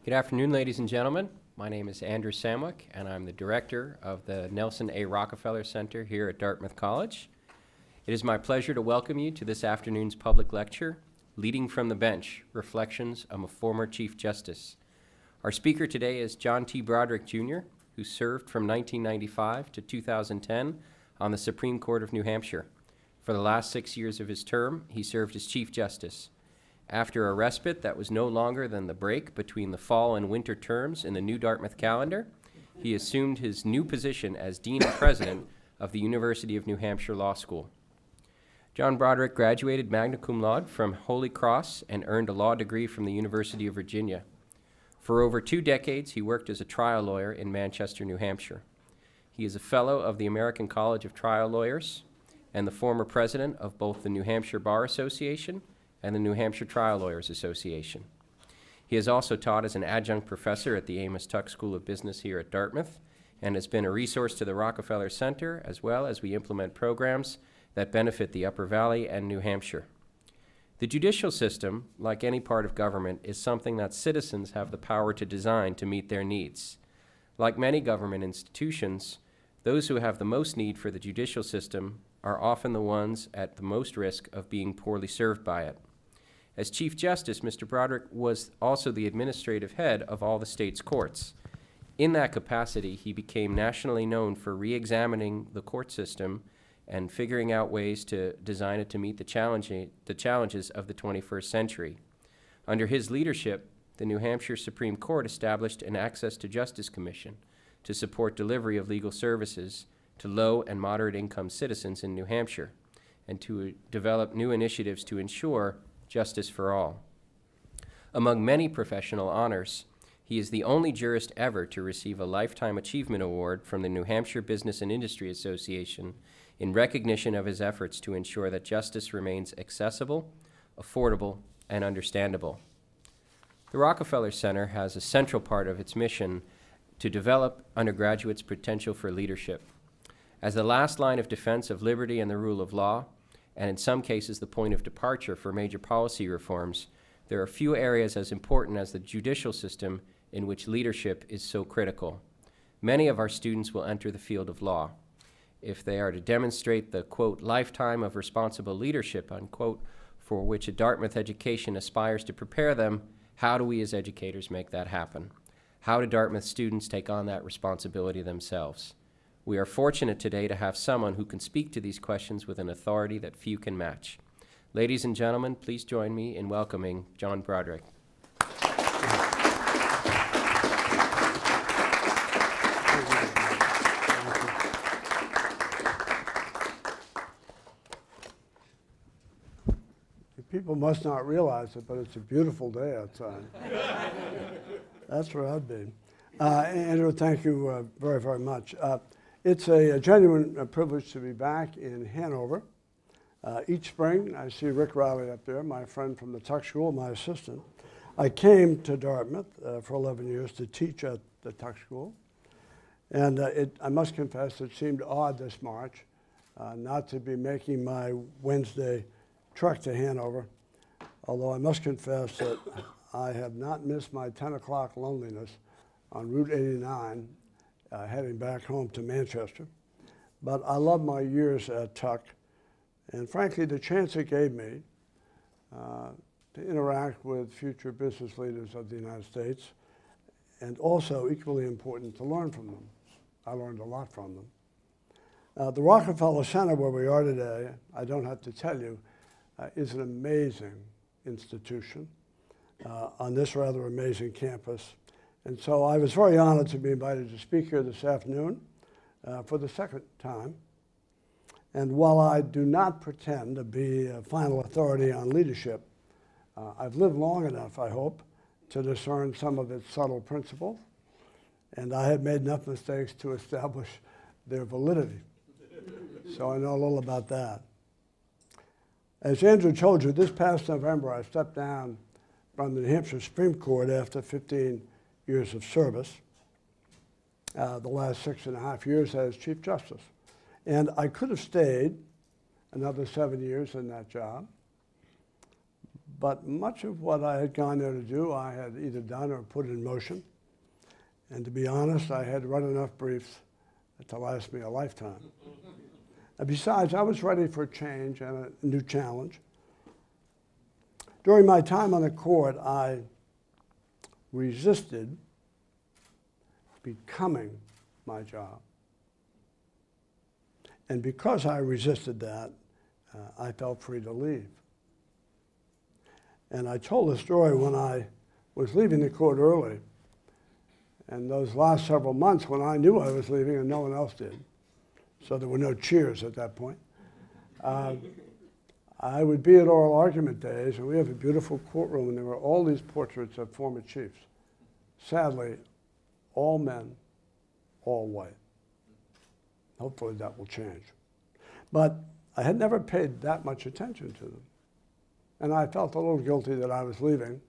Good afternoon, ladies and gentlemen. My name is Andrew Samwick, and I'm the director of the Nelson A. Rockefeller Center here at Dartmouth College. It is my pleasure to welcome you to this afternoon's public lecture, Leading from the Bench, Reflections of a Former Chief Justice. Our speaker today is John T. Broderick, Jr., who served from 1995 to 2010 on the Supreme Court of New Hampshire. For the last 6 years of his term, he served as Chief Justice. After a respite that was no longer than the break between the fall and winter terms in the new Dartmouth calendar, he assumed his new position as Dean and President of the University of New Hampshire Law School. John Broderick graduated magna cum laude from Holy Cross and earned a law degree from the University of Virginia. For over 2 decades, he worked as a trial lawyer in Manchester, New Hampshire. He is a fellow of the American College of Trial Lawyers and the former president of both the New Hampshire Bar Association and the New Hampshire Trial Lawyers Association. He has also taught as an adjunct professor at the Amos Tuck School of Business here at Dartmouth and has been a resource to the Rockefeller Center as well as we implement programs that benefit the Upper Valley and New Hampshire. The judicial system, like any part of government, is something that citizens have the power to design to meet their needs. Like many government institutions, those who have the most need for the judicial system are often the ones at the most risk of being poorly served by it. As Chief Justice, Mr. Broderick was also the administrative head of all the state's courts. In that capacity, he became nationally known for re-examining the court system and figuring out ways to design it to meet the challenges of the 21st century. Under his leadership, the New Hampshire Supreme Court established an Access to Justice Commission to support delivery of legal services to low and moderate income citizens in New Hampshire and to develop new initiatives to ensure justice for all. Among many professional honors, he is the only jurist ever to receive a Lifetime Achievement Award from the New Hampshire Business and Industry Association in recognition of his efforts to ensure that justice remains accessible, affordable, and understandable. The Rockefeller Center has a central part of its mission to develop undergraduates' potential for leadership. As the last line of defense of liberty and the rule of law, and in some cases the point of departure for major policy reforms, there are few areas as important as the judicial system in which leadership is so critical. Many of our students will enter the field of law. If they are to demonstrate the, quote, lifetime of responsible leadership, unquote, for which a Dartmouth education aspires to prepare them, how do we as educators make that happen? How do Dartmouth students take on that responsibility themselves? We are fortunate today to have someone who can speak to these questions with an authority that few can match. Ladies and gentlemen, please join me in welcoming John Broderick. People must not realize it, but it's a beautiful day outside. That's where I'd be. Andrew, thank you very, very much. It's a genuine privilege to be back in Hanover. Each spring, I see Rick Riley up there, my friend from the Tuck School, my assistant. I came to Dartmouth for 11 years to teach at the Tuck School. And I must confess, it seemed odd this March not to be making my Wednesday trek to Hanover, although I must confess that I have not missed my 10 o'clock loneliness on Route 89 heading back home to Manchester. But I love my years at Tuck, and frankly, the chance it gave me to interact with future business leaders of the United States, and also equally important, to learn from them. I learned a lot from them. The Rockefeller Center, where we are today, I don't have to tell you, is an amazing institution on this rather amazing campus. And so I was very honored to be invited to speak here this afternoon for the second time. And while I do not pretend to be a final authority on leadership, I've lived long enough, I hope, to discern some of its subtle principles. And I have made enough mistakes to establish their validity. So I know a little about that. As Andrew told you, this past November, I stepped down from the New Hampshire Supreme Court after 15 years of service, the last 6.5 years as Chief Justice. And I could have stayed another 7 years in that job, but much of what I had gone there to do, I had either done or put in motion. And to be honest, I had run enough briefs to last me a lifetime. And besides, I was ready for a change and a new challenge. During my time on the court, I resisted becoming my job. And because I resisted that, I felt free to leave. And I told the story when I was leaving the court early. And those last several months when I knew I was leaving and no one else did, so there were no cheers at that point, I would be at oral argument days, and we have a beautiful courtroom, and there were all these portraits of former chiefs. Sadly, all men, all white. Hopefully that will change. But I had never paid that much attention to them. And I felt a little guilty that I was leaving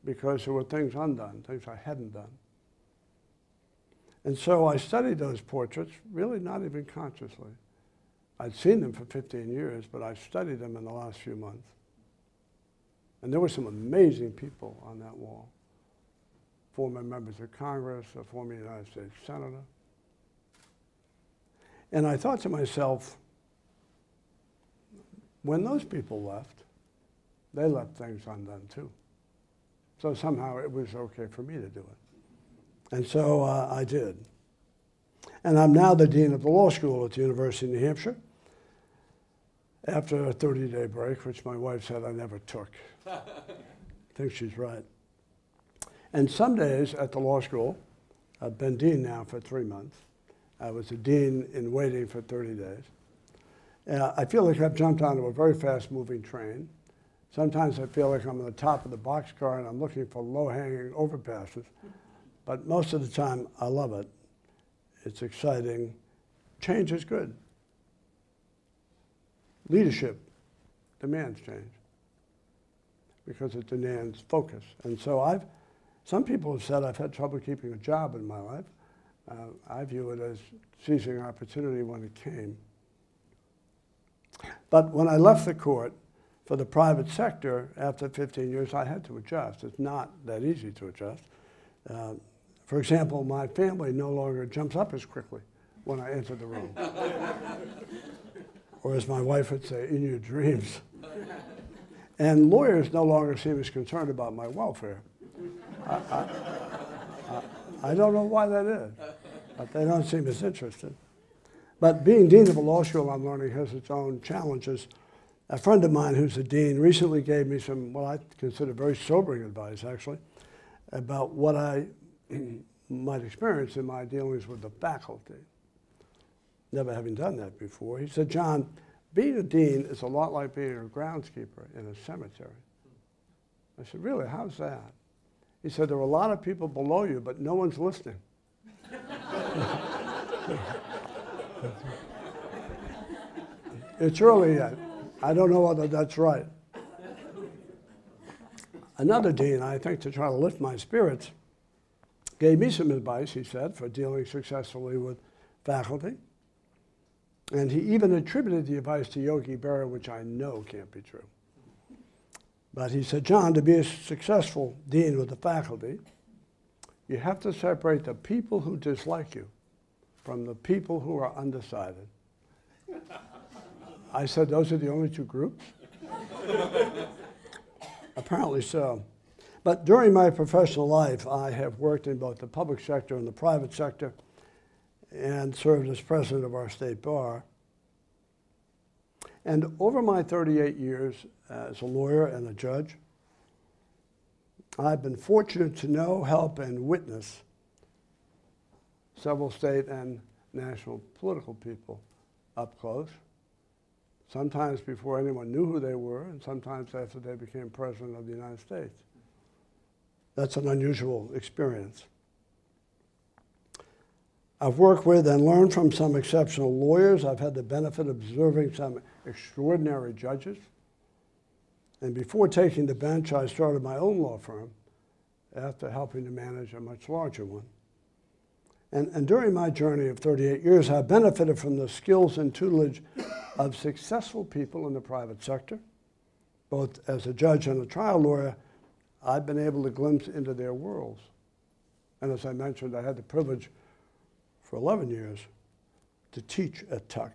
because there were things undone, things I hadn't done. And so I studied those portraits, really not even consciously. I'd seen them for 15 years, but I studied them in the last few months. And there were some amazing people on that wall. Former members of Congress, a former United States Senator. And I thought to myself, when those people left, they left things undone too. So somehow it was okay for me to do it. And so I did. And I'm now the dean of the law school at the University of New Hampshire after a 30-day break, which my wife said I never took. I think she's right. And some days at the law school, I've been dean now for 3 months. I was a dean in waiting for 30 days. I feel like I've jumped onto a very fast-moving train. Sometimes I feel like I'm on the top of the boxcar and I'm looking for low-hanging overpasses. But most of the time, I love it. It's exciting. Change is good. Leadership demands change because it demands focus. And so some people have said I've had trouble keeping a job in my life. I view it as seizing opportunity when it came. But when I left the court for the private sector after 15 years, I had to adjust. It's not that easy to adjust. For example, my family no longer jumps up as quickly when I enter the room. Or as my wife would say, in your dreams. And lawyers no longer seem as concerned about my welfare. I don't know why that is, but they don't seem as interested. But being dean of a law school, I'm learning, has its own challenges. A friend of mine who's a dean recently gave me some, what I consider very sobering advice, actually, about what I might experience in my dealings with the faculty. Never having done that before. He said, John, being a dean is a lot like being a groundskeeper in a cemetery. I said, really, how's that? He said, there are a lot of people below you, but no one's listening. It's early yet. I don't know whether that's right. Another dean, I think, to try to lift my spirits, gave me some advice, he said, for dealing successfully with faculty. And he even attributed the advice to Yogi Berra, which I know can't be true. But he said, John, to be a successful dean with the faculty, you have to separate the people who dislike you from the people who are undecided. I said, those are the only two groups? Apparently so. But during my professional life, I have worked in both the public sector and the private sector and served as president of our state bar. And over my 38 years as a lawyer and a judge, I've been fortunate to know, help, and witness several state and national political people up close, sometimes before anyone knew who they were, and sometimes after they became president of the United States. That's an unusual experience. I've worked with and learned from some exceptional lawyers. I've had the benefit of observing some extraordinary judges. And before taking the bench, I started my own law firm after helping to manage a much larger one. And during my journey of 38 years, I've benefited from the skills and tutelage of successful people in the private sector, both as a judge and a trial lawyer, I've been able to glimpse into their worlds. And as I mentioned, I had the privilege for 11 years to teach at Tuck.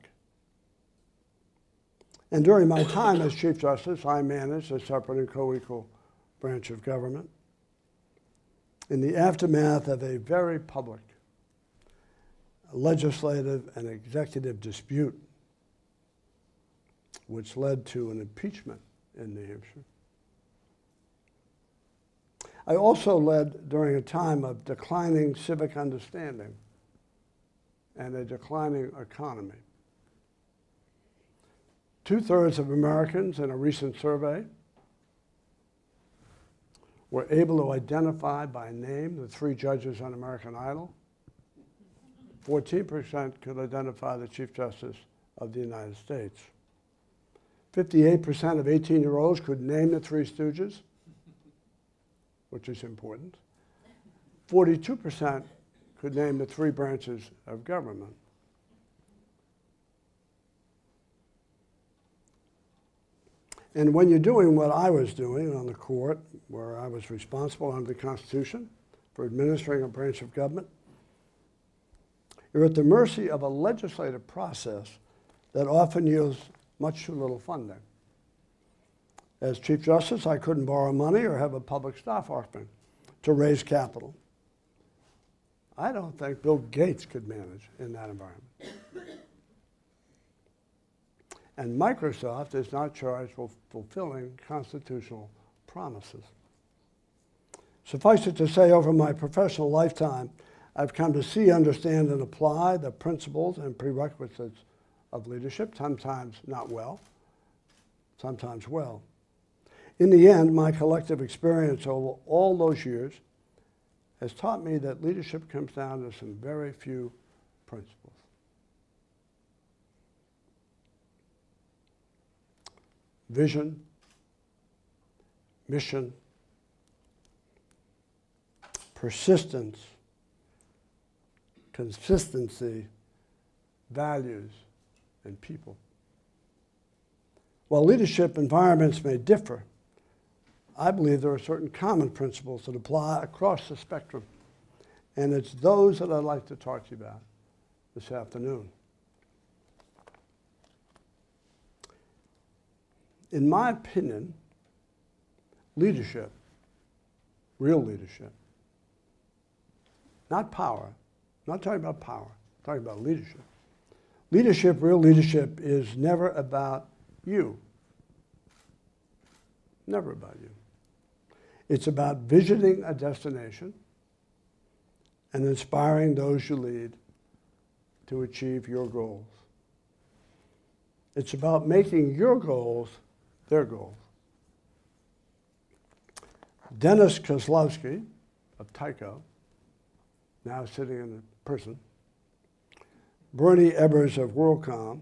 And during my time as Chief Justice, I managed a separate and co-equal branch of government in the aftermath of a very public legislative and executive dispute which led to an impeachment in New Hampshire. I also led during a time of declining civic understanding and a declining economy. 2/3 of Americans in a recent survey were able to identify by name the 3 judges on American Idol. 14% could identify the Chief Justice of the United States. 58% of 18-year-olds could name the 3 Stooges, which is important. 42% could name the 3 branches of government. And when you're doing what I was doing on the court, where I was responsible under the Constitution for administering a branch of government, you're at the mercy of a legislative process that often yields much too little funding. As Chief Justice, I couldn't borrow money or have a public staff offering to raise capital. I don't think Bill Gates could manage in that environment. And Microsoft is not charged with fulfilling constitutional promises. Suffice it to say, over my professional lifetime, I've come to see, understand, and apply the principles and prerequisites of leadership, sometimes not well, sometimes well. In the end, my collective experience over all those years has taught me that leadership comes down to some very few principles. Vision, mission, persistence, consistency, values, and people. While leadership environments may differ, I believe there are certain common principles that apply across the spectrum, and it's those that I'd like to talk to you about this afternoon. In my opinion, leadership, real leadership, not power, I'm not talking about power, I'm talking about leadership. Leadership, real leadership, is never about you. Never about you. It's about visioning a destination and inspiring those you lead to achieve your goals. It's about making your goals their goals. Dennis Kozlowski of Tyco, now sitting in prison, Bernie Ebbers of WorldCom,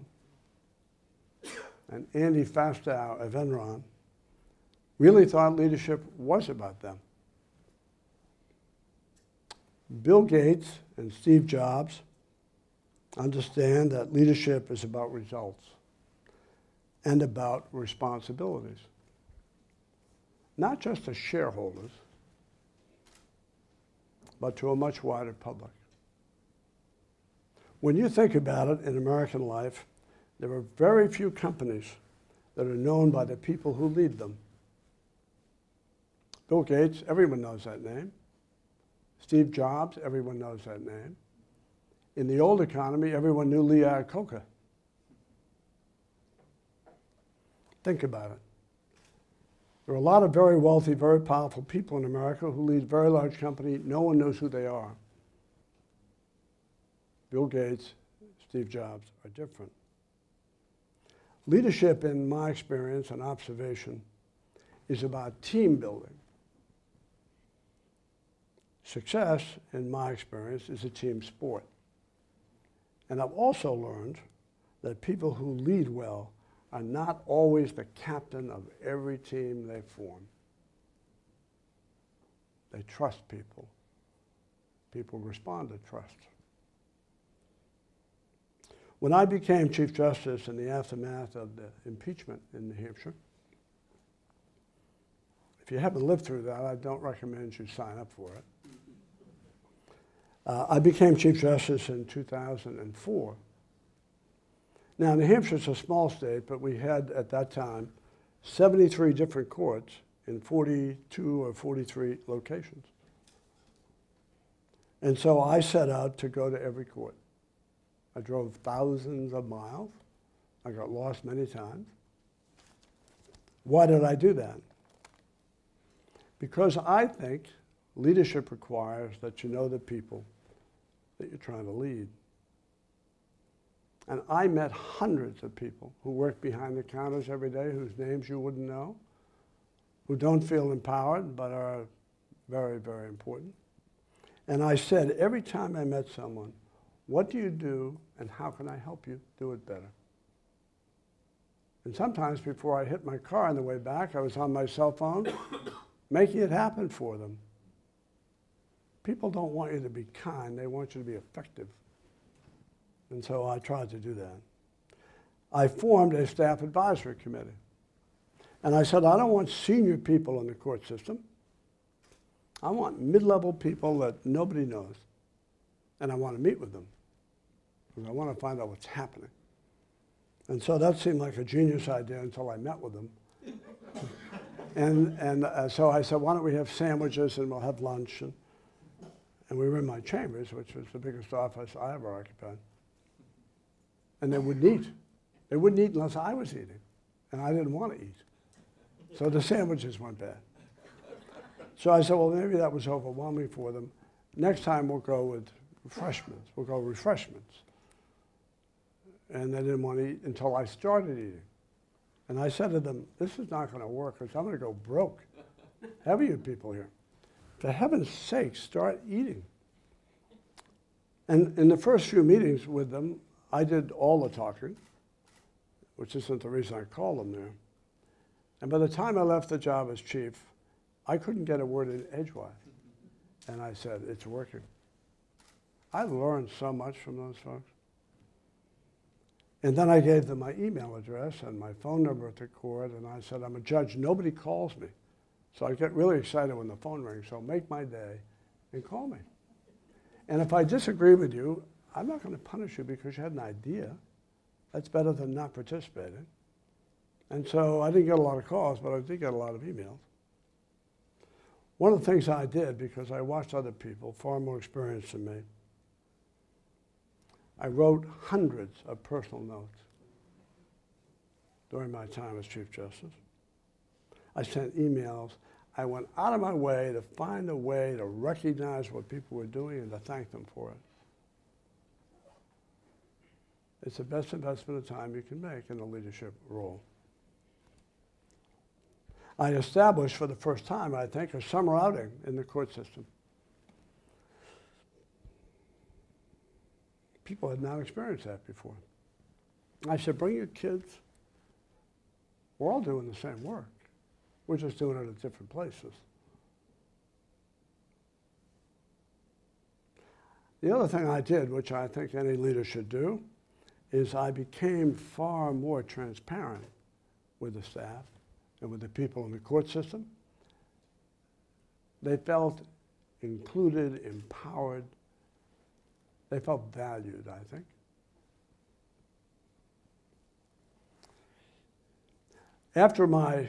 and Andy Fastow of Enron really thought leadership was about them. Bill Gates and Steve Jobs understand that leadership is about results and about responsibilities, not just to shareholders, but to a much wider public. When you think about it in American life, there are very few companies that are known by the people who lead them. Bill Gates, everyone knows that name. Steve Jobs, everyone knows that name. In the old economy, everyone knew Lee Iacocca. Think about it. There are a lot of very wealthy, very powerful people in America who lead very large companies. No one knows who they are. Bill Gates, Steve Jobs are different. Leadership, in my experience and observation, is about team building. Success, in my experience, is a team sport. And I've also learned that people who lead well are not always the captain of every team they form. They trust people. People respond to trust. When I became Chief Justice in the aftermath of the impeachment in New Hampshire, If you haven't lived through that, I don't recommend you sign up for it. I became Chief Justice in 2004. Now, New Hampshire's a small state, but we had, at that time, 73 different courts in 42 or 43 locations. And so I set out to go to every court. I drove thousands of miles. I got lost many times. Why did I do that? Because I think leadership requires that you know the people that you're trying to lead. And I met hundreds of people who work behind the counters every day, whose names you wouldn't know, who don't feel empowered but are very, very important. And I said every time I met someone, what do you do and how can I help you do it better? And sometimes before I hit my car on the way back, I was on my cell phone making it happen for them. People don't want you to be kind, they want you to be effective. And so I tried to do that. I formed a staff advisory committee. And I said, I don't want senior people in the court system. I want mid-level people that nobody knows. And I want to meet with them. Because I want to find out what's happening. And so that seemed like a genius idea until I met with them. So I said, why don't we have sandwiches and we'll have lunch. And we were in my chambers, which was the biggest office I ever occupied. And they wouldn't eat. They wouldn't eat unless I was eating. And I didn't want to eat. So the sandwiches went bad. So I said, well, maybe that was overwhelming for them. Next time we'll go with refreshments. We'll go refreshments. And they didn't want to eat until I started eating. And I said to them, this is not going to work because I'm going to go broke. Have you people here? For heaven's sake, start eating. And in the first few meetings with them, I did all the talking, which isn't the reason I called them there. And by the time I left the job as chief, I couldn't get a word in edgewise. And I said, it's working. I learned so much from those folks. And then I gave them my email address and my phone number at the court, and I said, I'm a judge, nobody calls me. So I get really excited when the phone rings, so make my day and call me. And if I disagree with you, I'm not going to punish you because you had an idea. That's better than not participating. And so I didn't get a lot of calls, but I did get a lot of emails. One of the things I did, because I watched other people far more experienced than me, I wrote hundreds of personal notes during my time as Chief Justice. I sent emails. I went out of my way to find a way to recognize what people were doing and to thank them for it. It's the best investment of time you can make in a leadership role. I established for the first time, I think, a summer outing in the court system. People had not experienced that before. I said, bring your kids. We're all doing the same work. We're just doing it at different places. The other thing I did, which I think any leader should do, is I became far more transparent with the staff and with the people in the court system. They felt included, empowered. They felt valued, I think. After my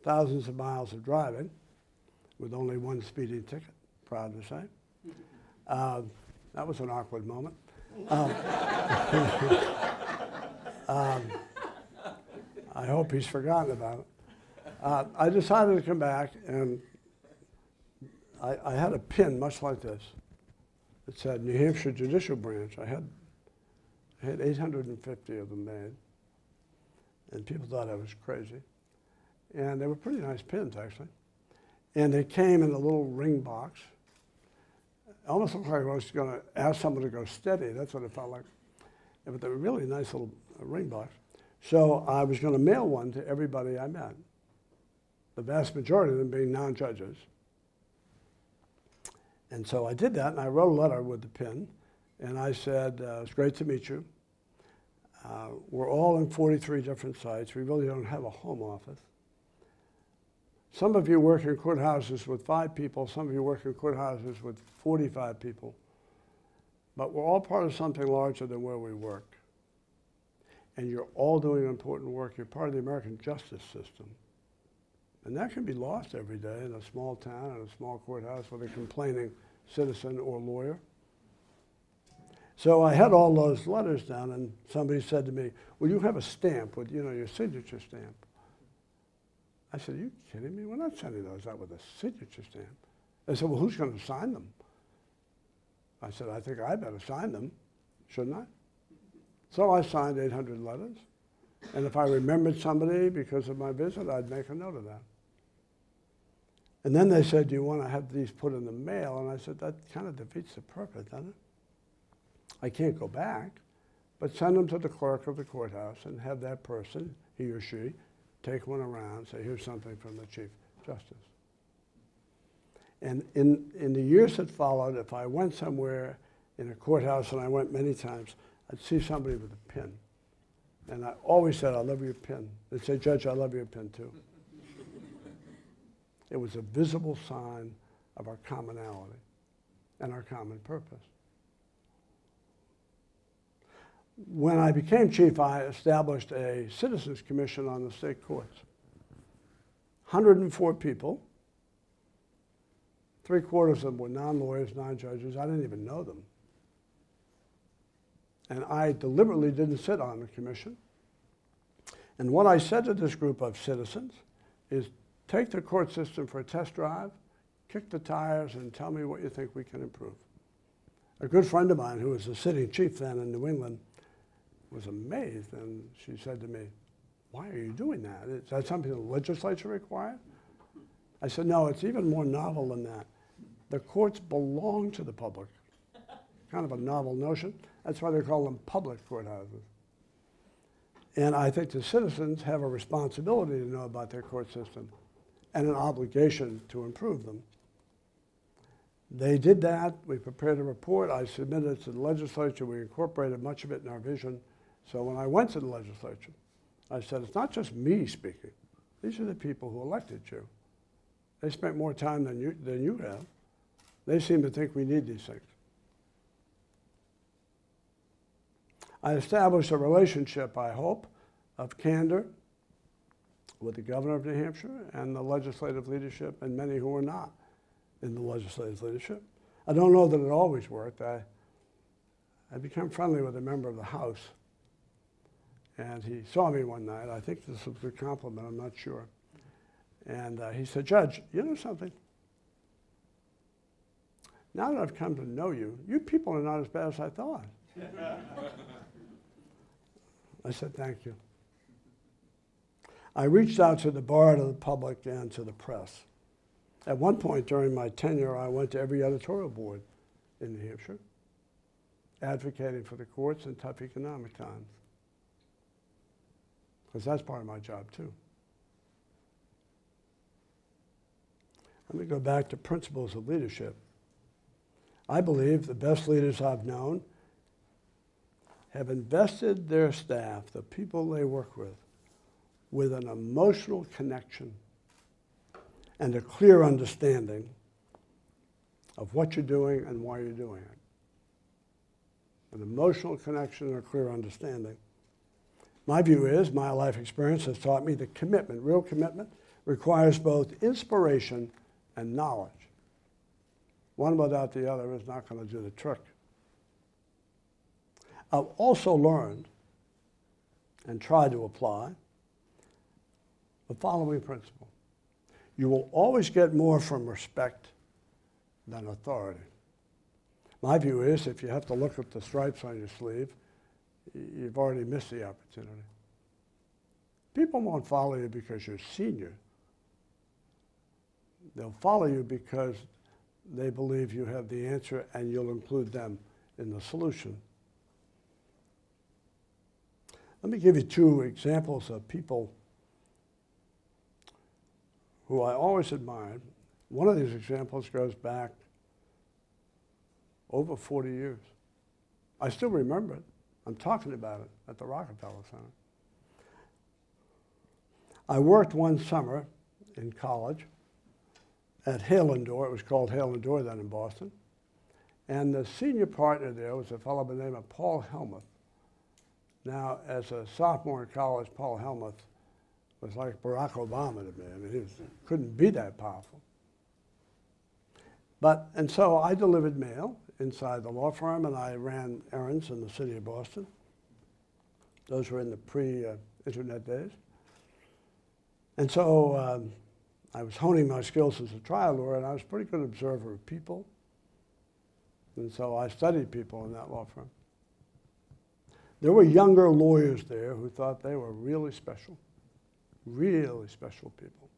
thousands of miles of driving, with only one speeding ticket, proud to say, that was an awkward moment. I hope he's forgotten about it. I decided to come back, and I had a pin much like this. It said New Hampshire Judicial Branch. I had 850 of them made, and people thought I was crazy. And they were pretty nice pins, actually. And they came in a little ring box. It almost looked like I was going to ask someone to go steady. That's what it felt like. But they were really nice little ring box. So I was going to mail one to everybody I met, the vast majority of them being non-judges. And so I did that, and I wrote a letter with the pin, and I said, it's great to meet you. We're all in 43 different sites. We really don't have a home office. Some of you work in courthouses with 5 people, some of you work in courthouses with 45 people. But we're all part of something larger than where we work. And you're all doing important work. You're part of the American justice system. And that can be lost every day in a small town, in a small courthouse with a complaining citizen or lawyer. So I had all those letters down, and somebody said to me, "Well, you have a stamp with, your signature stamp." I said, "Are you kidding me? We're not sending those out with a signature stamp." They said, "Well, who's going to sign them?" I said, "I think I better sign them, shouldn't I?" So I signed 800 letters. And if I remembered somebody because of my visit, I'd make a note of that. And then they said, "Do you want to have these put in the mail?" And I said, "That kind of defeats the purpose, doesn't it? I can't go back, but send them to the clerk of the courthouse and have that person, he or she, take one around and say, 'Here's something from the Chief Justice.'" And in the years that followed, if I went somewhere in a courthouse, and I went many times, I'd see somebody with a pin. And I always said, "I love your pin." They'd say, "Judge, I love your pin too." It was a visible sign of our commonality and our common purpose. When I became chief, I established a citizens commission on the state courts. 104 people. 3/4 of them were non-lawyers, non-judges. I didn't even know them. And I deliberately didn't sit on the commission. And what I said to this group of citizens is, take the court system for a test drive, kick the tires, and tell me what you think we can improve. A good friend of mine, who was the sitting chief then in New England, was amazed, and she said to me, "Why are you doing that? Is that something the legislature required?" I said, "No, it's even more novel than that. The courts belong to the public." Kind of a novel notion. That's why they call them public courthouses. And I think the citizens have a responsibility to know about their court system and an obligation to improve them. They did that. We prepared a report. I submitted it to the legislature. We incorporated much of it in our vision. So when I went to the legislature, I said, "It's not just me speaking. These are the people who elected you. They spent more time than you have. They seem to think we need these things." I established a relationship, I hope, of candor with the governor of New Hampshire and the legislative leadership, and many who were not in the legislative leadership. I don't know that it always worked. I became friendly with a member of the House, and he saw me one night. I think this was a compliment, I'm not sure. And he said, "Judge, you know something? Now that I've come to know you, you people are not as bad as I thought." I said, "Thank you." I reached out to the bar, to the public, and to the press. At one point during my tenure, I went to every editorial board in New Hampshire, advocating for the courts in tough economic times, because that's part of my job too. Let me go back to principles of leadership. I believe the best leaders I've known have invested their staff, the people they work with an emotional connection and a clear understanding of what you're doing and why you're doing it. An emotional connection and a clear understanding. My view is, my life experience has taught me that commitment, real commitment, requires both inspiration and knowledge. One without the other is not going to do the trick. I've also learned and tried to apply the following principle. You will always get more from respect than authority. My view is, if you have to look at the stripes on your sleeve, you've already missed the opportunity. People won't follow you because you're senior. They'll follow you because they believe you have the answer and you'll include them in the solution. Let me give you 2 examples of people who I always admired. One of these examples goes back over 40 years. I still remember it. I'm talking about it at the Rockefeller Center. I worked one summer in college at Hale and Dorr. It was called Hale and Dorr then in Boston. And the senior partner there was a fellow by the name of Paul Helmuth. Now, as a sophomore in college, Paul Helmuth was like Barack Obama to me. I mean, he couldn't be that powerful. And so I delivered mail inside the law firm, and I ran errands in the city of Boston. Those were in the pre-internet days. And so I was honing my skills as a trial lawyer, and I was a pretty good observer of people. And so I studied people in that law firm. There were younger lawyers there who thought they were really special people.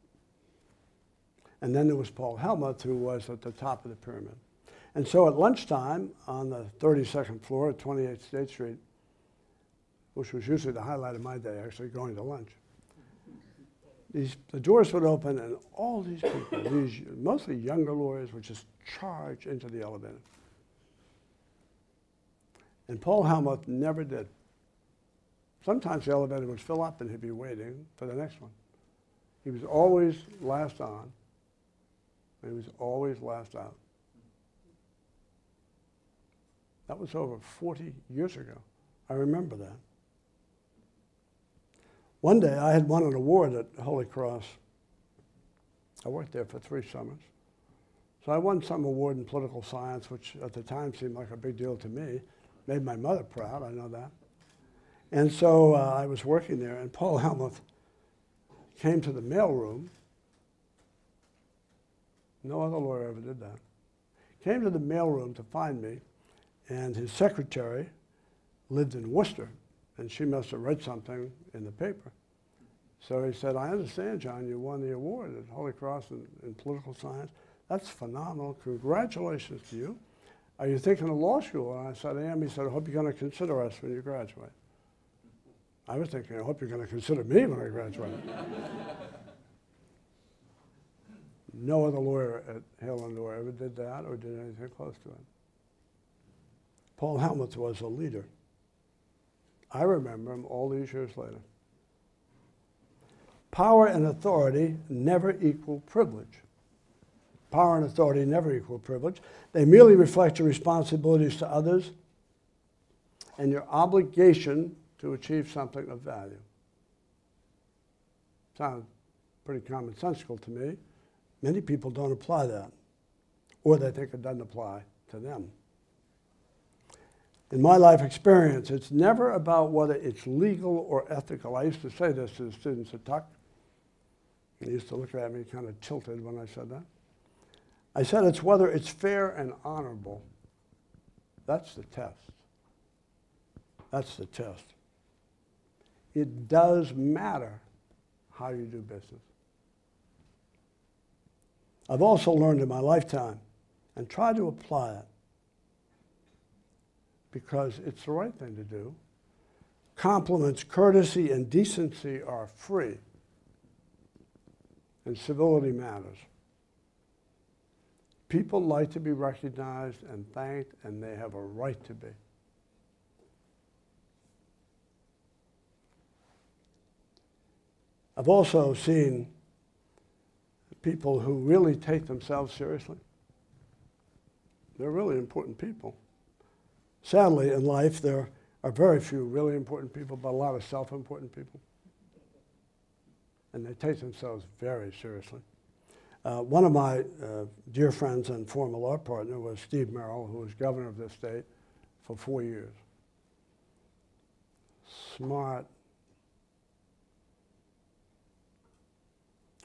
And then there was Paul Helmuth, who was at the top of the pyramid. And so at lunchtime on the 32nd floor at 28th State Street, which was usually the highlight of my day, actually going to lunch, the doors would open and all these people, these mostly younger lawyers, would just charge into the elevator. And Paul Helmuth never did. Sometimes the elevator would fill up and he'd be waiting for the next one. He was always last on, and he was always last out. That was over 40 years ago. I remember that. One day I had won an award at Holy Cross. I worked there for 3 summers. So I won some award in political science, which at the time seemed like a big deal to me. Made my mother proud, I know that. And so I was working there, and Paul Helmuth came to the mailroom. No other lawyer ever did that. Came to the mailroom to find me, and his secretary lived in Worcester, and she must have read something in the paper. So he said, I understand, John, you won the award at Holy Cross in political science. That's phenomenal. Congratulations to you. Are you thinking of law school? And I said, I am. He said, I hope you're going to consider us when you graduate. I was thinking, I hope you're going to consider me when I graduate. No other lawyer at Hale and Dorr ever did that or did anything close to it. Paul Helmuth was a leader. I remember him all these years later. Power and authority never equal privilege. Power and authority never equal privilege. They merely reflect your responsibilities to others and your obligation to achieve something of value. Sounds pretty commonsensical to me. Many people don't apply that, or they think it doesn't apply to them. In my life experience, it's never about whether it's legal or ethical. I used to say this to the students at Tuck. They used to look at me kind of tilted when I said that. I said it's whether it's fair and honorable. That's the test. That's the test. It does matter how you do business. I've also learned in my lifetime, and try to apply it, because it's the right thing to do. Compliments, courtesy, and decency are free, and civility matters. People like to be recognized and thanked, and they have a right to be. I've also seen people who really take themselves seriously. They're really important people. Sadly, in life, there are very few really important people, but a lot of self-important people. And they take themselves very seriously. One of my dear friends and former law partner was Steve Merrill, who was governor of this state for 4 years. Smart,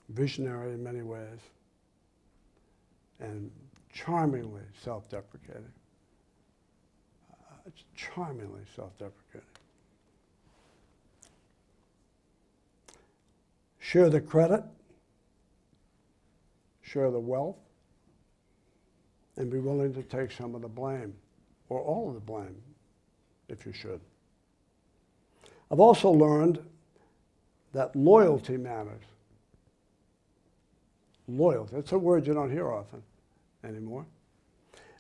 visionary in many ways, and charmingly self-deprecating. Charmingly self-deprecating. Share the credit, share the wealth, and be willing to take some of the blame, or all of the blame, if you should. I've also learned that loyalty matters. Loyalty, that's a word you don't hear often anymore.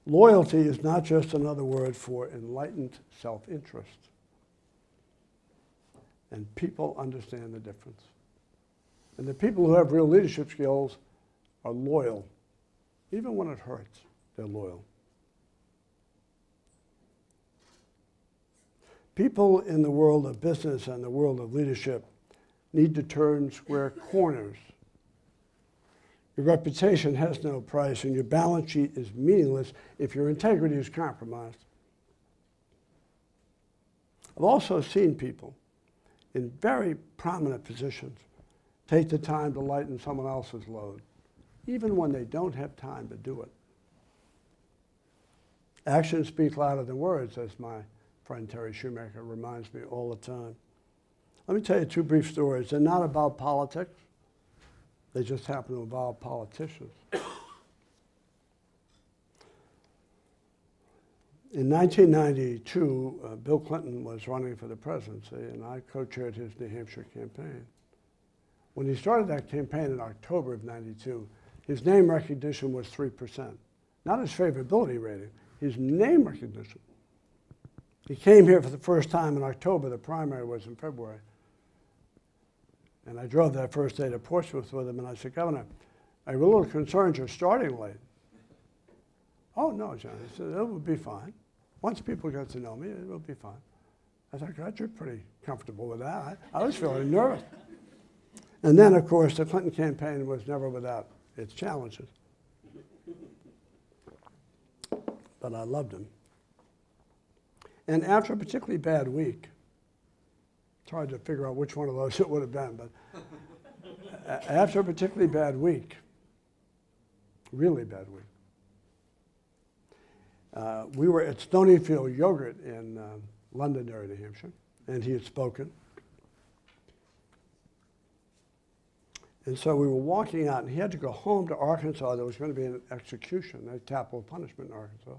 Loyalty is not just another word for enlightened self-interest. And people understand the difference. And the people who have real leadership skills are loyal. Even when it hurts, they're loyal. People in the world of business and the world of leadership need to turn square corners. Your reputation has no price, and your balance sheet is meaningless if your integrity is compromised. I've also seen people in very prominent positions take the time to lighten someone else's load, even when they don't have time to do it. Actions speak louder than words, as my friend Terry Shoemaker reminds me all the time. Let me tell you two brief stories. They're not about politics. They just happen to involve politicians. In 1992, Bill Clinton was running for the presidency, and I co-chaired his New Hampshire campaign. When he started that campaign in October of '92, his name recognition was 3%. Not his favorability rating, his name recognition. He came here for the first time in October. The primary was in February. And I drove that first day to Portsmouth with him, and I said, Governor, I'm a little concerned you're starting late. Oh, no, John. He said, it will be fine. Once people get to know me, it will be fine. I thought, God, you're pretty comfortable with that. I was feeling nervous. And then, of course, the Clinton campaign was never without its challenges. But I loved him. And after a particularly bad week, it's hard to figure out which one of those it would have been, but after a particularly bad week, really bad week, we were at Stonyfield Yogurt in Londonderry, New Hampshire, and he had spoken. And so we were walking out, and he had to go home to Arkansas. There was going to be an execution, a capital punishment in Arkansas.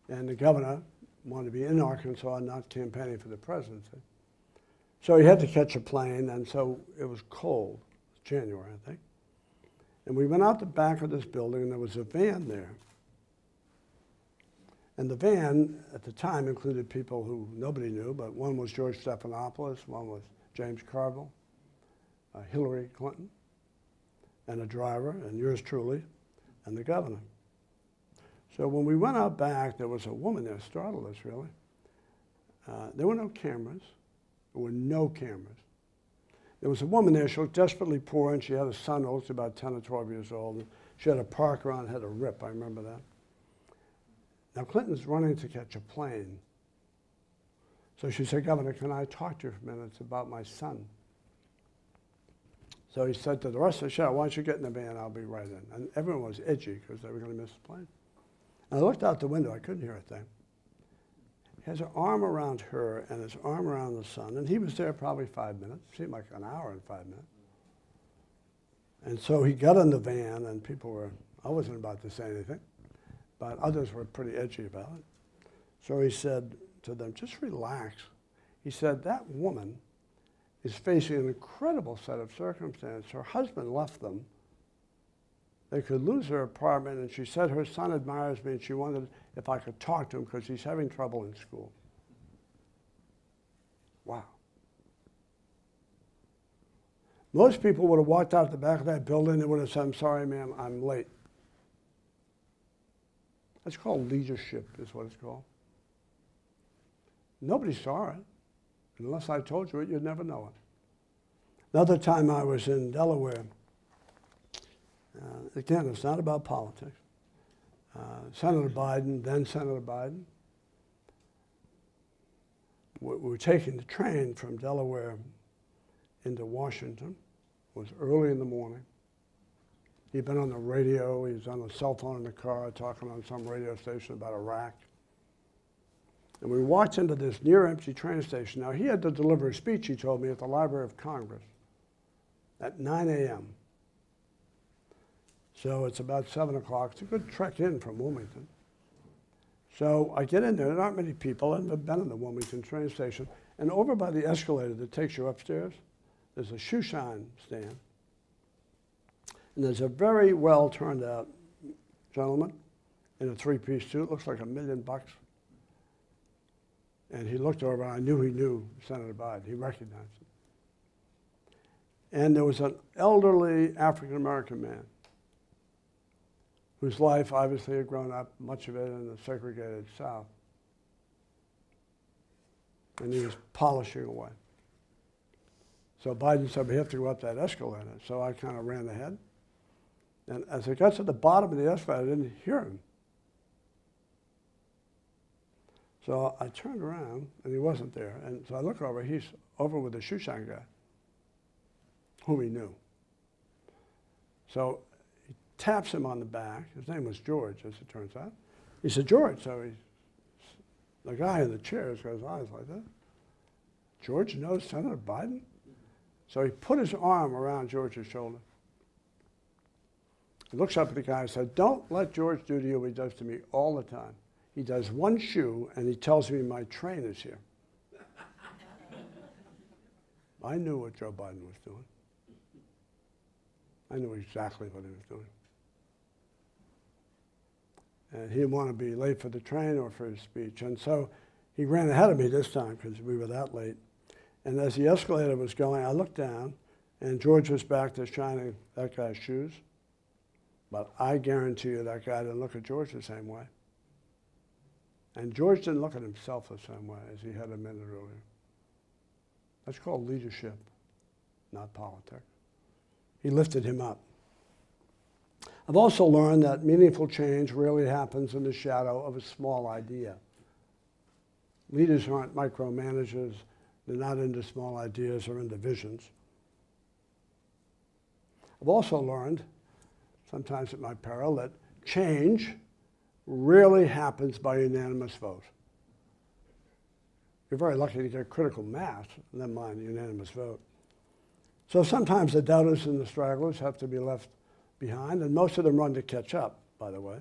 And the governor wanted to be in Arkansas, not campaigning for the presidency. So he had to catch a plane, and so it was cold. It was January, I think. And we went out the back of this building, and there was a van there. And the van, at the time, included people who nobody knew, but one was George Stephanopoulos, one was James Carville, Hillary Clinton, and a driver, and yours truly, and the governor. So when we went out back, there was a woman there, startled us, really. There were no cameras. There were no cameras. There was a woman there. She looked desperately poor, and she had a son who was about 10 or 12 years old. And she had a parka on, had a rip. I remember that. Now, Clinton's running to catch a plane. So she said, Governor, can I talk to you for a minute? It's about my son. So he said to the rest of the show, why don't you get in the van? I'll be right in. And everyone was edgy because they were going to miss the plane. And I looked out the window. I couldn't hear a thing. He has an arm around her and his arm around the son. And he was there probably 5 minutes. It seemed like an hour and 5 minutes. And so he got in the van, and people were, I wasn't about to say anything, but others were pretty edgy about it. So he said to them, just relax. He said, that woman is facing an incredible set of circumstances. Her husband left them. They could lose their apartment, and she said her son admires me, and she wondered if I could talk to him because he's having trouble in school. Wow. Most people would have walked out the back of that building and would have said, I'm sorry, ma'am, I'm late. That's called leadership, is what it's called. Nobody saw it. Unless I told you it, you'd never know it. Another time I was in Delaware. Again, it's not about politics. Senator Biden, then Senator Biden, we were taking the train from Delaware into Washington. It was early in the morning. He'd been on the radio. He was on the cell phone in the car talking on some radio station about Iraq. And we walked into this near-empty train station. Now, he had to deliver a speech, he told me, at the Library of Congress at 9 a.m. So it's about 7 o'clock. It's a good trek in from Wilmington. So I get in there. There aren't many people. I've been in the Wilmington train station. And over by the escalator that takes you upstairs, there's a shoe shine stand. And there's a very well-turned-out gentleman in a three-piece suit. Looks like $1 million. And he looked over, and I knew he knew Senator Biden. He recognized him. And there was an elderly African-American man whose life obviously had grown up, much of it in the segregated South. And he was polishing away. So Biden said, we have to go up that escalator. So I kind of ran ahead. And as I got to the bottom of the escalator, I didn't hear him. So I turned around, and he wasn't there. And so I look over, he's over with the shoe shine guy, whom he knew. So he taps him on the back. His name was George, as it turns out. He said, George. So the guy in the chair has got his eyes like that. George knows Senator Biden? So he put his arm around George's shoulder. He looks up at the guy and said, don't let George do to you what he does to me all the time. He does one shoe, and he tells me my train is here. I knew what Joe Biden was doing. I knew exactly what he was doing. And he didn't want to be late for the train or for his speech. And so he ran ahead of me this time because we were that late. And as the escalator was going, I looked down, and George was back there shining that guy's shoes. But I guarantee you that guy didn't look at George the same way. And George didn't look at himself the same way as he had a minute earlier. That's called leadership, not politics. He lifted him up. I've also learned that meaningful change rarely happens in the shadow of a small idea. Leaders aren't micromanagers. They're not into small ideas or into visions. I've also learned, sometimes at my peril, that change rarely happens by unanimous vote. You're very lucky to get critical mass, never mind a unanimous vote. So sometimes the doubters and the stragglers have to be left behind, and most of them run to catch up, by the way.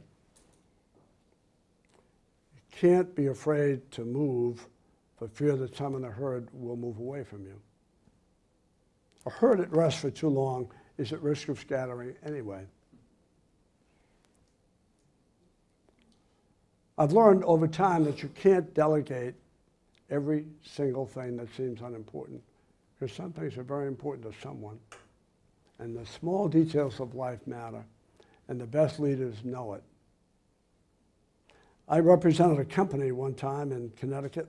You can't be afraid to move for fear that some in the herd will move away from you. A herd at rest for too long is at risk of scattering anyway. I've learned over time that you can't delegate every single thing that seems unimportant, because some things are very important to someone. And the small details of life matter, and the best leaders know it. I represented a company one time in Connecticut,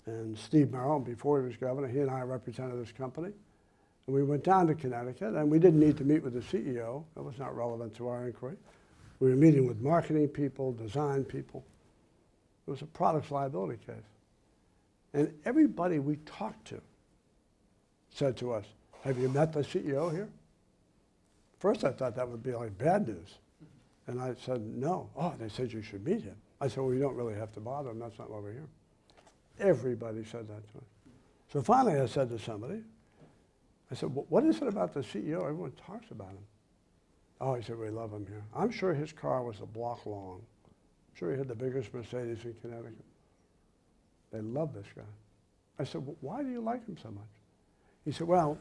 and Steve Merrill, before he was governor, he and I represented this company. And we went down to Connecticut, and we didn't need to meet with the CEO. That was not relevant to our inquiry. We were meeting with marketing people, design people. It was a products liability case. And everybody we talked to said to us, have you met the CEO here? First I thought that would be like bad news. And I said, no. Oh, they said you should meet him. I said, well, you don't really have to bother him. That's not why we're here. Everybody said that to us. So finally I said to somebody, I said, well, what is it about the CEO? Everyone talks about him. Oh, he said, we love him here. I'm sure his car was a block long. I'm sure he had the biggest Mercedes in Connecticut. They love this guy. I said, well, why do you like him so much? He said, well,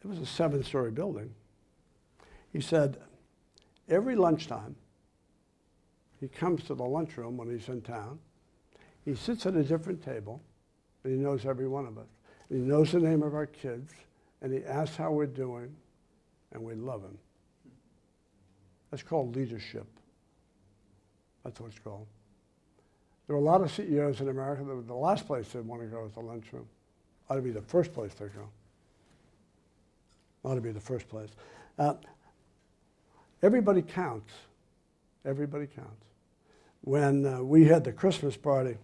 it was a 7-story building. He said, every lunchtime, he comes to the lunchroom when he's in town. He sits at a different table, and he knows every one of us. And he knows the name of our kids, and he asks how we're doing, and we love him. That's called leadership. That's what it's called. There are a lot of CEOs in America that the last place they want to go is the lunchroom. Ought to be the first place they go. Ought to be the first place. Everybody counts. Everybody counts. When we had the Christmas party,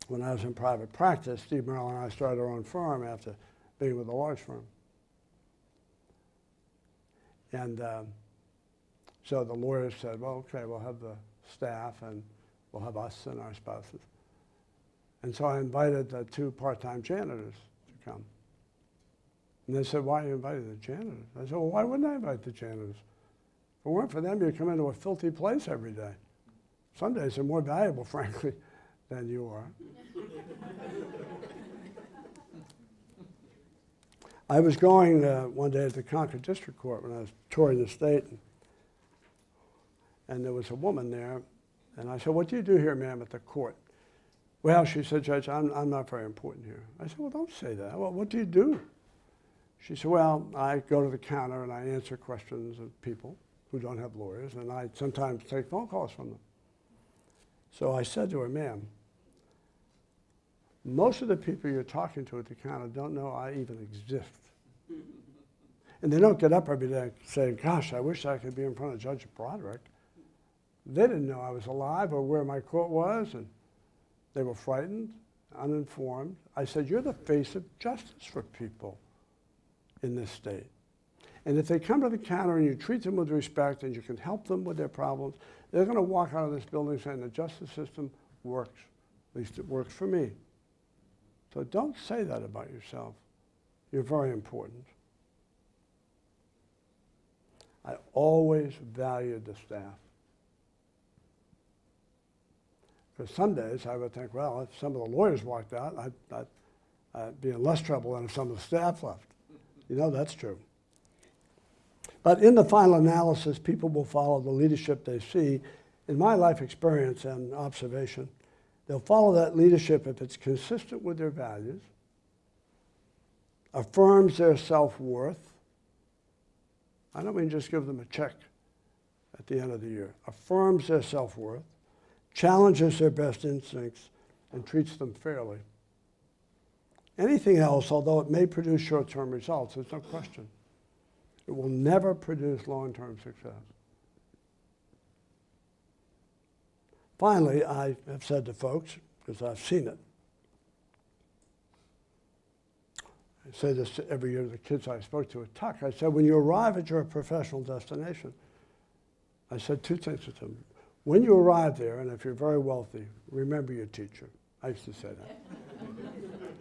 when I was in private practice, Steve Merrill and I started our own firm after being with a large firm. And so the lawyers said, well, okay, we'll have the staff and we'll have us and our spouses. And so I invited the 2 part-time janitors to come. And they said, why are you inviting the janitors? I said, well, why wouldn't I invite the janitors? If it weren't for them, you'd come into a filthy place every day. Some days they're more valuable, frankly, than you are. I was going one day to the Concord District Court when I was touring the state, and there was a woman there, and I said, what do you do here, ma'am, at the court? Well, she said, Judge, I'm not very important here. I said, well, don't say that. Well, what do you do? She said, well, I go to the counter and I answer questions of people who don't have lawyers, and I sometimes take phone calls from them. So I said to her, ma'am, most of the people you're talking to at the counter don't know I even exist. And they don't get up every day saying, gosh, I wish I could be in front of Judge Broderick. They didn't know I was alive or where my court was, and they were frightened, uninformed. I said, you're the face of justice for people in this state. And if they come to the counter and you treat them with respect and you can help them with their problems, they're going to walk out of this building saying the justice system works. At least it works for me. So don't say that about yourself. You're very important. I always valued the staff. Because some days I would think, well, if some of the lawyers walked out, I'd be in less trouble than if some of the staff left. You know, that's true. But in the final analysis, people will follow the leadership they see. In my life experience and observation, they'll follow that leadership if it's consistent with their values, affirms their self-worth. I don't mean just give them a check at the end of the year. Affirms their self-worth, challenges their best instincts, and treats them fairly. Anything else, although it may produce short-term results, there's no question, it will never produce long-term success. Finally, I have said to folks, because I've seen it, I say this every year to the kids I spoke to at Tuck. I said, when you arrive at your professional destination, I said two things to them. When you arrive there, and if you're very wealthy, remember your teacher. I used to say that.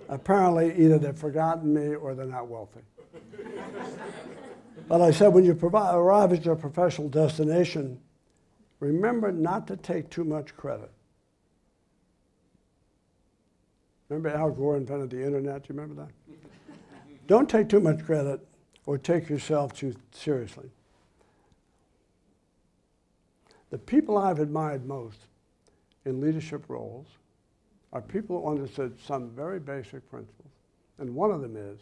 Apparently, either they've forgotten me or they're not wealthy. But I said, when you arrive at your professional destination, remember not to take too much credit. Remember Al Gore invented the internet? Do you remember that? Don't take too much credit or take yourself too seriously. The people I've admired most in leadership roles are people who understood some very basic principles. And one of them is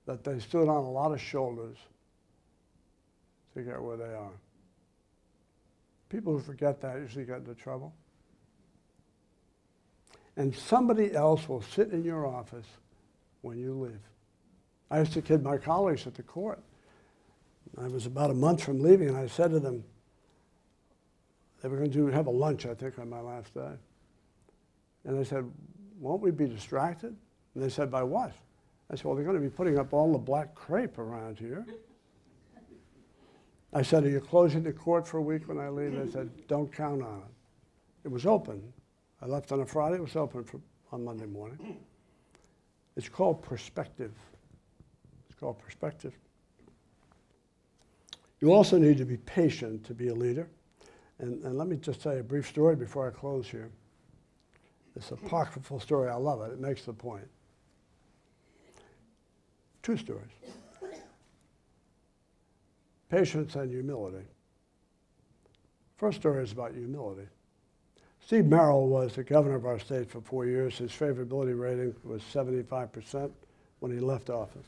that they stood on a lot of shoulders to get where they are. People who forget that usually get into trouble. And somebody else will sit in your office when you leave. I used to kid my colleagues at the court. I was about a month from leaving, and I said to them, they were going to have a lunch, I think, on my last day. And I said, won't we be distracted? And they said, by what? I said, well, they're going to be putting up all the black crepe around here. I said, are you closing the court for a week when I leave? They said, don't count on it. It was open. I left on a Friday. It was open on Monday morning. It's called perspective. It's called perspective. You also need to be patient to be a leader. And let me just tell you a brief story before I close here. It's an apocryphal story. I love it. It makes the point. Two stories. Patience and humility. First story is about humility. Steve Merrill was the governor of our state for 4 years. His favorability rating was 75% when he left office.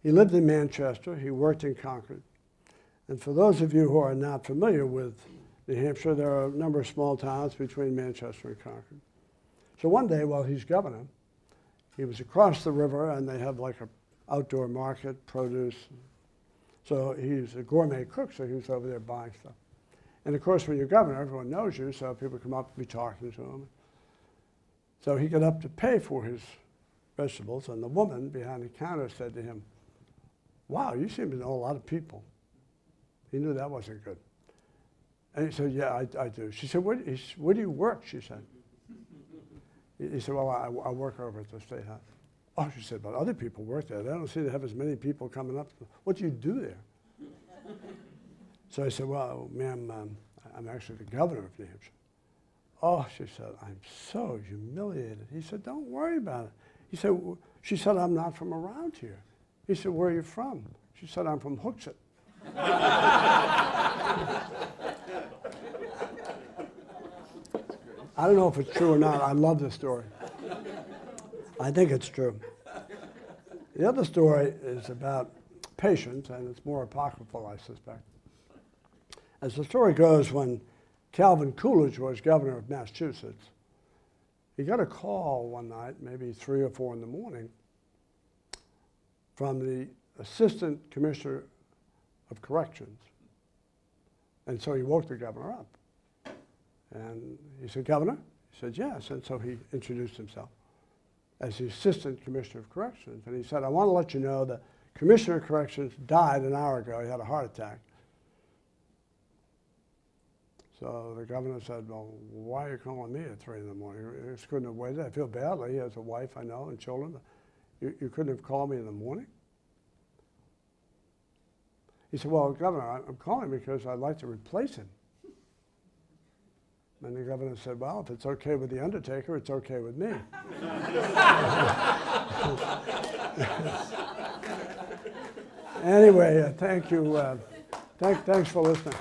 He lived in Manchester. He worked in Concord. And for those of you who are not familiar with New Hampshire, there are a number of small towns between Manchester and Concord. So one day while he's governor, he was across the river, and they have like an outdoor market, produce. So he's a gourmet cook, so he was over there buying stuff. And of course, when you're governor, everyone knows you, so people come up and be talking to him. So he got up to pay for his vegetables, and the woman behind the counter said to him, wow, you seem to know a lot of people. He knew that wasn't good. And he said, yeah, I do. She said, where do you work, she said. He said, well, I work over at the State House. Oh, she said, but other people work there. They don't seem to have as many people coming up. What do you do there? So I said, well, ma'am, I'm actually the governor of New Hampshire. Oh, she said, I'm so humiliated. He said, don't worry about it. He said, she said, I'm not from around here. He said, where are you from? She said, I'm from Hooksett. I don't know if it's true or not. I love this story. I think it's true. The other story is about patience, and it's more apocryphal, I suspect. As the story goes, when Calvin Coolidge was governor of Massachusetts, he got a call one night, maybe 3 or 4 in the morning, from the Assistant Commissioner of Corrections. And so he woke the governor up. And he said, "Governor?" He said, "Yes." And so he introduced himself as the Assistant Commissioner of Corrections. And he said, "I want to let you know that Commissioner of Corrections died an hour ago. He had a heart attack." So the governor said, "Well, why are you calling me at 3 in the morning? You just couldn't have waited. I feel badly. He has a wife, I know, and children. You couldn't have called me in the morning?" He said, "Well, Governor, I'm calling because I'd like to replace him." And the governor said, "Well, if it's okay with the undertaker, it's okay with me." Anyway, thank you. Thanks for listening.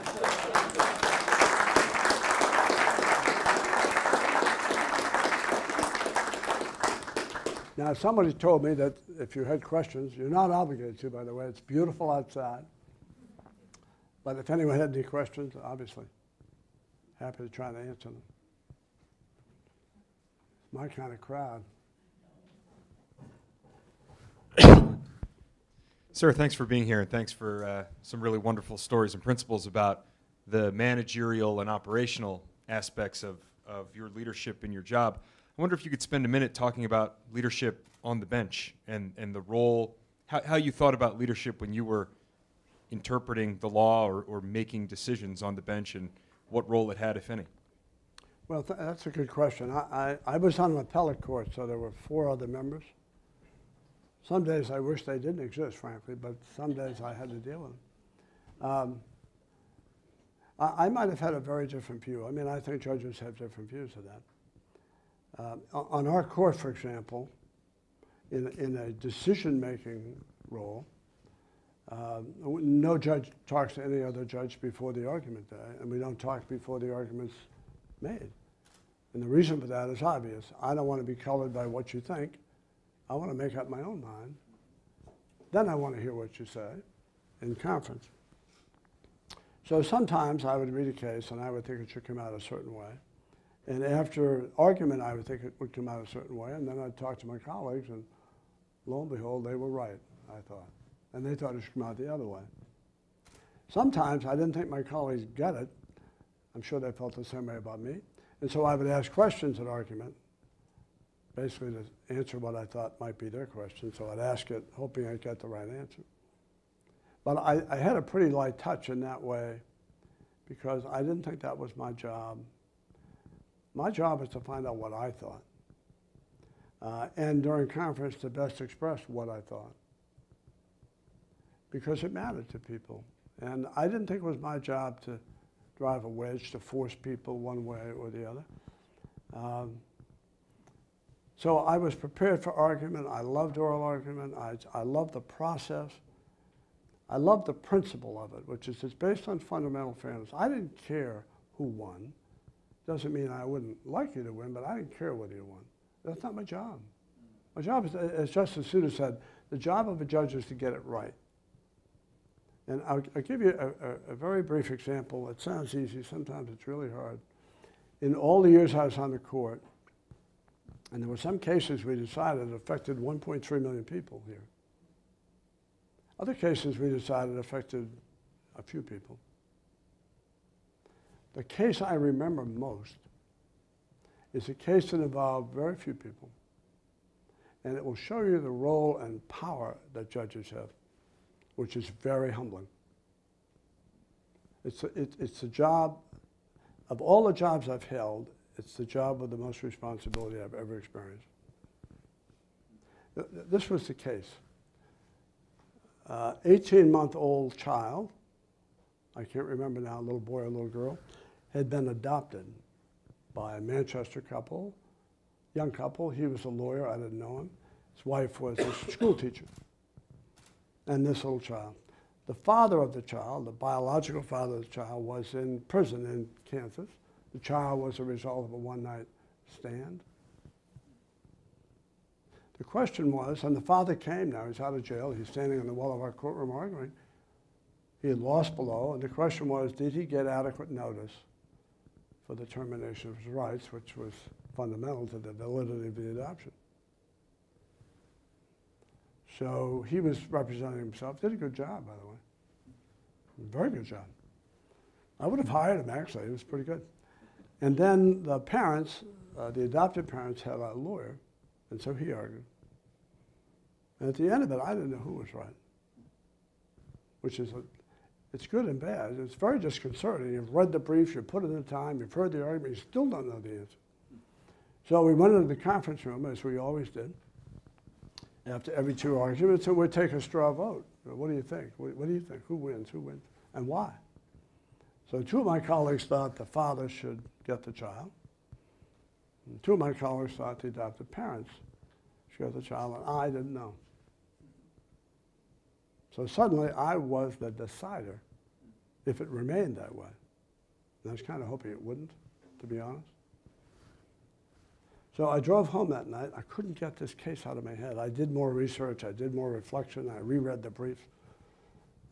Now, somebody told me that if you had questions, you're not obligated to, by the way. It's beautiful outside. But if anyone had any questions, obviously, happy to try to answer them. It's my kind of crowd. Sir, thanks for being here, and thanks for some really wonderful stories and principles about the managerial and operational aspects of your leadership in your job. I wonder if you could spend a minute talking about leadership on the bench and the role, how you thought about leadership when you were interpreting the law or making decisions on the bench, and what role it had, if any. Well, that's a good question. I was on an appellate court, so there were 4 other members. Some days I wish they didn't exist, frankly, but some days I had to deal with them. I might have had a very different view. I mean, I think judges have different views of that. On our court, for example, in a decision-making role, no judge talks to any other judge before the argument day, and we don't talk before the argument's made. And the reason for that is obvious. I don't want to be colored by what you think. I want to make up my own mind. Then I want to hear what you say in conference. So sometimes I would read a case and I would think it should come out a certain way. And after argument, I would think it would come out a certain way. And then I'd talk to my colleagues, and lo and behold, they were right, I thought. And they thought it should come out the other way. Sometimes I didn't think my colleagues got it. I'm sure they felt the same way about me. And so I would ask questions at argument, basically to answer what I thought might be their question. So I'd ask it, hoping I'd get the right answer. But I had a pretty light touch in that way because I didn't think that was my job. My job was to find out what I thought. And during conference, to best express what I thought. Because it mattered to people. And I didn't think it was my job to drive a wedge, to force people one way or the other. So I was prepared for argument. I loved oral argument. I loved the process. I loved the principle of it, which is it's based on fundamental fairness. I didn't care who won. Doesn't mean I wouldn't like you to win, but I didn't care whether you won. That's not my job. My job is, as Justice Souter said, the job of a judge is to get it right. And I'll give you a very brief example. It sounds easy. Sometimes it's really hard. In all the years I was on the court, and there were some cases we decided affected 1.3 million people here. Other cases we decided affected a few people. The case I remember most is a case that involved very few people. And it will show you the role and power that judges have, which is very humbling. It's the job, of all the jobs I've held, it's the job with the most responsibility I've ever experienced. This was the case. 18-month-old child, I can't remember now, a little boy or a little girl, had been adopted by a Manchester couple, young couple. He was a lawyer, I didn't know him. His wife was a school teacher. And this little child. The father of the child, the biological father of the child, was in prison in Kansas. The child was a result of a one-night stand. The question was, and the father came now, he's out of jail, he's standing in the wall of our courtroom arguing. He had lost below, and the question was, did he get adequate notice for the termination of his rights, which was fundamental to the validity of the adoption? So he was representing himself, did a good job, by the way. Very good job. I would have hired him, actually. It was pretty good. And then the parents, the adopted parents, had a lawyer, and so he argued. And at the end of it, I didn't know who was right, which is, it's good and bad. It's very disconcerting. You've read the briefs, you've put in the time, you've heard the argument, you still don't know the answer. So we went into the conference room, as we always did, after every 2 arguments, and we'd take a straw vote. What do you think? What do you think? Who wins? Who wins? And why? So 2 of my colleagues thought the father should get the child. And 2 of my colleagues thought the adopted parents should get the child, and I didn't know. So suddenly I was the decider if it remained that way. And I was kind of hoping it wouldn't, to be honest. So I drove home that night. I couldn't get this case out of my head. I did more research. I did more reflection. I reread the briefs.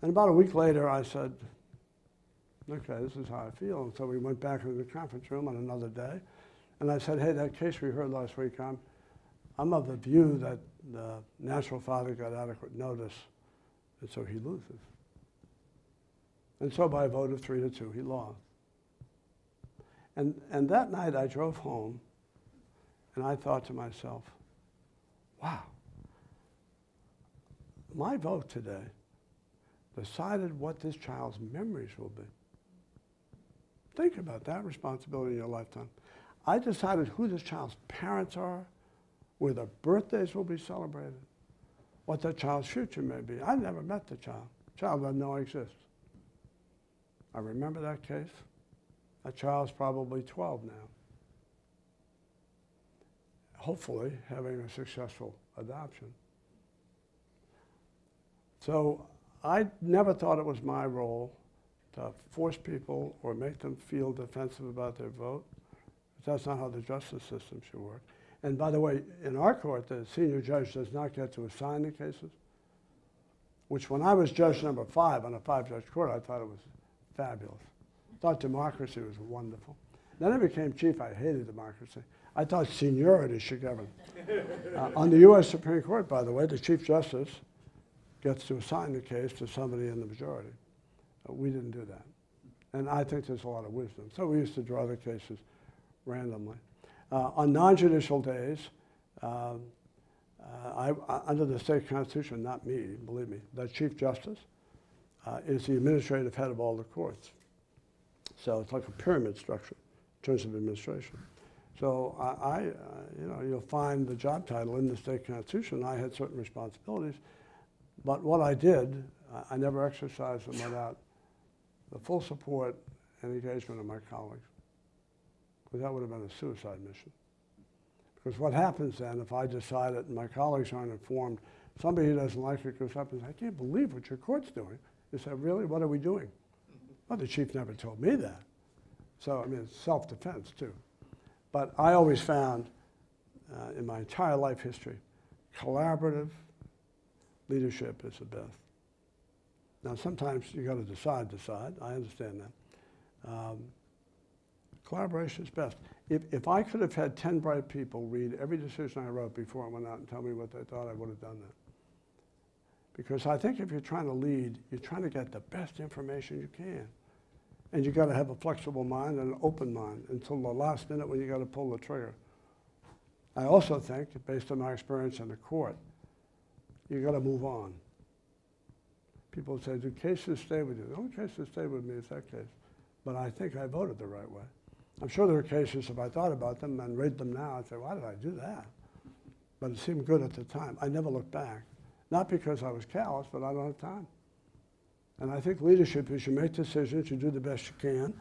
And about a week later, I said, okay, this is how I feel. And so we went back into the conference room on another day. And I said, hey, that case we heard last week, I'm of the view that the natural father got adequate notice, and so he loses. And so by a vote of 3-2, he lost. And that night I drove home, and I thought to myself, wow, my vote today decided what this child's memories will be. Think about that responsibility in your lifetime. I decided who this child's parents are, where their birthdays will be celebrated, what that child's future may be. I never met the child. The child doesn't know I exist. I remember that case. That child's probably 12 now. Hopefully having a successful adoption. So I never thought it was my role to force people or make them feel defensive about their vote. That's not how the justice system should work. And by the way, in our court, the senior judge does not get to assign the cases, which when I was judge number 5 on a 5-judge court, I thought it was fabulous. I thought democracy was wonderful. Then I became chief. I hated democracy. I thought seniority should govern. On the U.S. Supreme Court, by the way, the Chief Justice gets to assign the case to somebody in the majority. We didn't do that. And I think there's a lot of wisdom. So we used to draw the cases randomly. On non-judicial days, under the state constitution, not me, believe me, the Chief Justice is the administrative head of all the courts. So it's like a pyramid structure in terms of administration. So you'll find the job title in the state constitution. I had certain responsibilities, but what I did, I never exercised them without the full support and engagement of my colleagues, because that would have been a suicide mission. Because what happens then if I decide it and my colleagues aren't informed, somebody who doesn't like it goes up and says, I can't believe what your court's doing. You say, really, what are we doing? Well, the chief never told me that. So, I mean, it's self-defense too. But I always found, in my entire life history, collaborative leadership is the best. Now, sometimes you got to decide. I understand that. Collaboration is best. If I could have had 10 bright people read every decision I wrote before I went out and tell me what they thought, I would have done that. Because I think if you're trying to lead, you're trying to get the best information you can. And you got to have a flexible mind and an open mind until the last minute when you got to pull the trigger. I also think, based on my experience in the court, you got to move on. People say, do cases stay with you? The only case that stayed with me is that case. But I think I voted the right way. I'm sure there are cases, if I thought about them and read them now, I'd say, why did I do that? But it seemed good at the time. I never looked back. Not because I was callous, but I don't have time. And I think leadership is you make decisions, you do the best you can,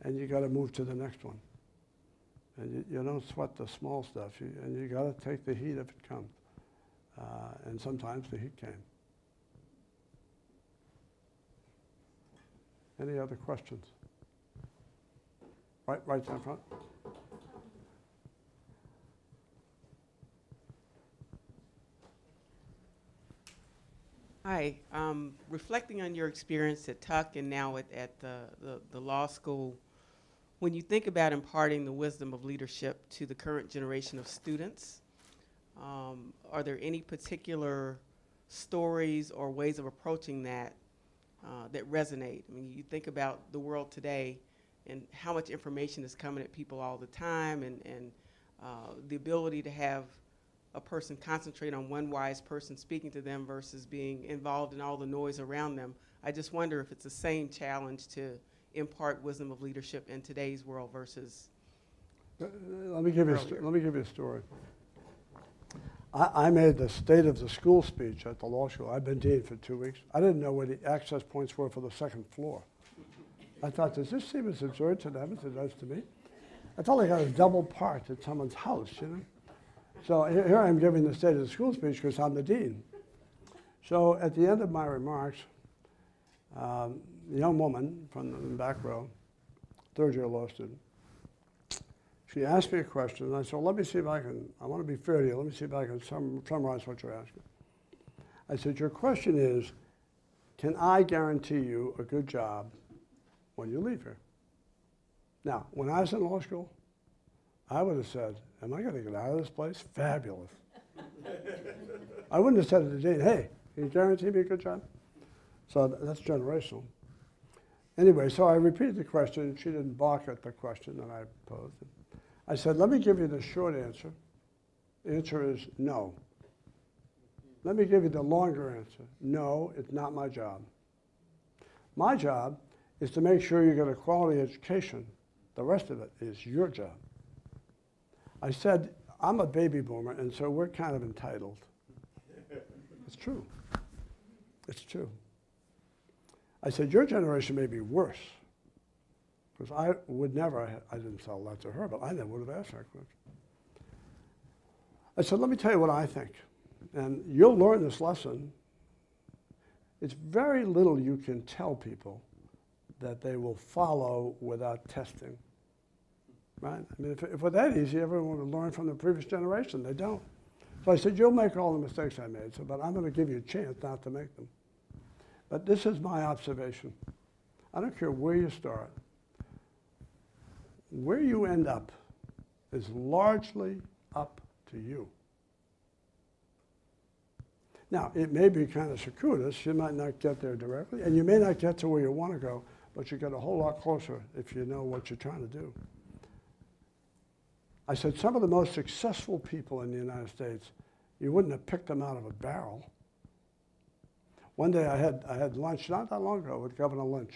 and you got to move to the next one. And you don't sweat the small stuff, and you got to take the heat if it comes. And sometimes the heat came. Any other questions? Right down front. Hi. Reflecting on your experience at Tuck and now at the law school, when you think about imparting the wisdom of leadership to the current generation of students, are there any particular stories or ways of approaching that that resonate? I mean, you think about the world today and how much information is coming at people all the time, and the ability to have a person concentrate on one wise person speaking to them versus being involved in all the noise around them. I just wonder if it's the same challenge to impart wisdom of leadership in today's world versus Let me give you a story. I made the state of the school speech at the law school. I've been dean for 2 weeks. I didn't know where the access points were for the second floor. I thought, does this seem as absurd to them as it does to me? I felt like I was double parked at someone's house, you know? So here I am giving the state of the school speech because I'm the dean. So at the end of my remarks, the young woman from the back row, third-year law student, she asked me a question, and I said, well, let me see if I want to be fair to you, let me see if I can summarize what you're asking. I said, your question is, can I guarantee you a good job when you leave here? Now, when I was in law school, I would have said, am I going to get out of this place? Fabulous. I wouldn't have said to the dean, hey, can you guarantee me a good job? So that's generational. Anyway, so I repeated the question. She didn't balk at the question that I posed. I said, let me give you the short answer. The answer is no. Let me give you the longer answer. No, it's not my job. My job is to make sure you get a quality education. The rest of it is your job. I said, I'm a baby boomer, and so we're kind of entitled. It's true. It's true. I said, your generation may be worse, because I would never, I didn't tell that to her, but I never would have asked that question. I said, let me tell you what I think, and you'll learn this lesson. It's very little you can tell people that they will follow without testing. Right? I mean, if it were that easy, everyone would learn from the previous generation. They don't. So I said, you'll make all the mistakes I made, but I'm going to give you a chance not to make them. But this is my observation. I don't care where you start. Where you end up is largely up to you. Now, it may be kind of circuitous. You might not get there directly, and you may not get to where you want to go, but you get a whole lot closer if you know what you're trying to do. I said, some of the most successful people in the United States, you wouldn't have picked them out of a barrel. One day I had lunch not that long ago with Governor Lynch,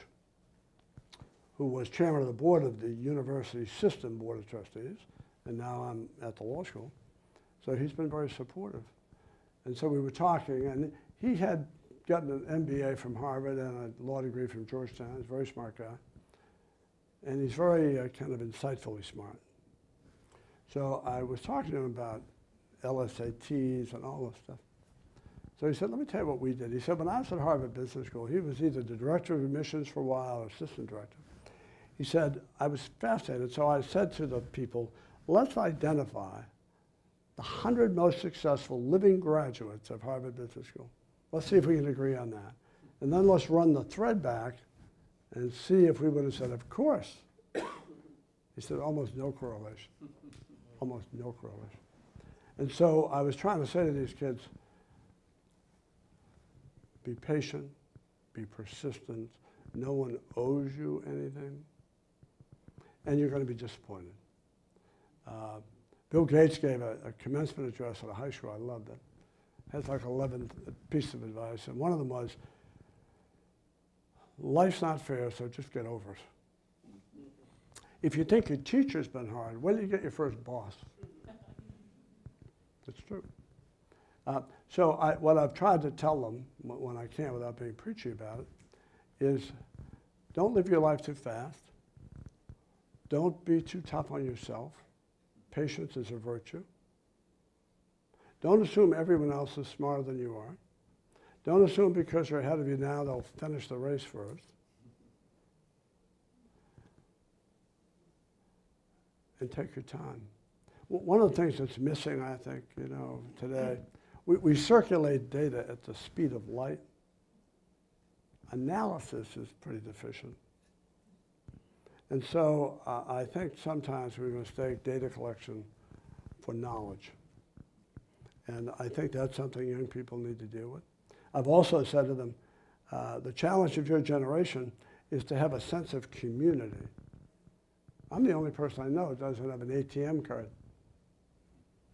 who was chairman of the board of the University System Board of Trustees, and now I'm at the law school. So he's been very supportive. And so we were talking, and he had gotten an MBA from Harvard and a law degree from Georgetown. He's a very smart guy. And he's very kind of insightfully smart. So I was talking to him about LSATs and all this stuff. So he said, let me tell you what we did. He said, when I was at Harvard Business School, he was either the director of admissions for a while or assistant director. He said, I was fascinated. So I said to the people, let's identify the 100 most successful living graduates of Harvard Business School. Let's see if we can agree on that. And then let's run the thread back and see if we would have said, of course. He said, almost no correlation. Almost no correlation. And so I was trying to say to these kids, be patient, be persistent. No one owes you anything. And you're going to be disappointed. Bill Gates gave a commencement address at a high school. I loved it. It has like 11 pieces of advice. And one of them was, life's not fair, so just get over it. If you think your teacher's been hard, when do you get your first boss? It's true. So what I've tried to tell them when I can without being preachy about it is don't live your life too fast. Don't be too tough on yourself. Patience is a virtue. Don't assume everyone else is smarter than you are. Don't assume because they're ahead of you now they'll finish the race first. And take your time. One of the things that's missing, I think, today, we circulate data at the speed of light. analysis is pretty deficient. And so I think sometimes we mistake data collection for knowledge. And I think that's something young people need to deal with. I've also said to them, the challenge of your generation is to have a sense of community. I'm the only person I know who doesn't have an ATM card.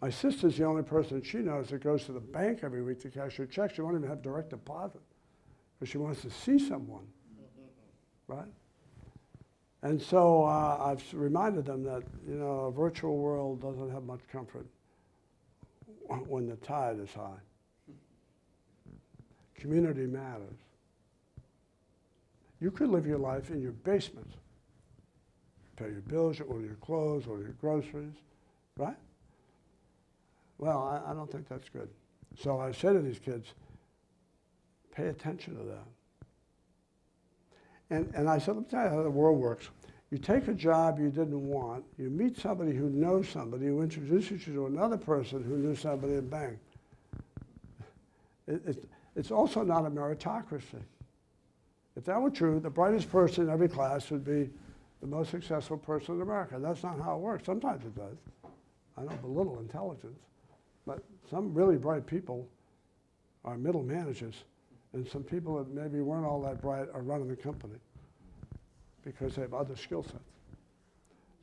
My sister's the only person she knows that goes to the bank every week to cash her checks. She won't even have direct deposit because she wants to see someone, right? And so I've reminded them that, you know, a virtual world doesn't have much comfort when the tide is high. Community matters. You could live your life in your basement. Pay your bills, you order your clothes, order your groceries, right? Well, I don't think that's good. So I say to these kids, pay attention to that. And I said, let me tell you how the world works. You take a job you didn't want, you meet somebody who knows somebody who introduces you to another person who knew somebody, and bang. It's also not a meritocracy. If that were true, the brightest person in every class would be the most successful person in America. That's not how it works. Sometimes it does. I don't belittle intelligence, but some really bright people are middle managers, and some people that maybe weren't all that bright are running the company because they have other skill sets.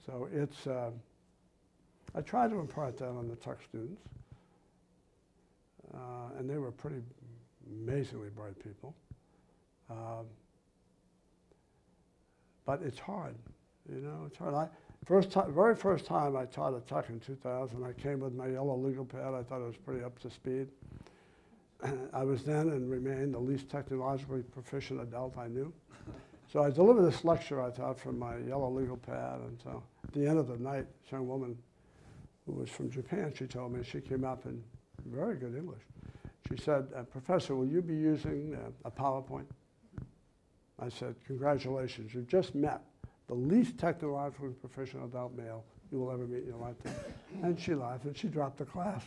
So it's, I try to impart that on the Tuck students, and they were pretty amazingly bright people. But it's hard, you know, it's hard. Very first time I taught at Tuck in 2000, I came with my yellow legal pad. I thought I was pretty up to speed. I was then and remained the least technologically proficient adult I knew. So I delivered this lecture, I thought, from my yellow legal pad. And so at the end of the night, this young woman who was from Japan, she told me, she came up in very good English. She said, Professor, will you be using a PowerPoint? I said, congratulations, you've just met the least technologically proficient adult male you will ever meet in your lifetime. And she laughed and she dropped the class.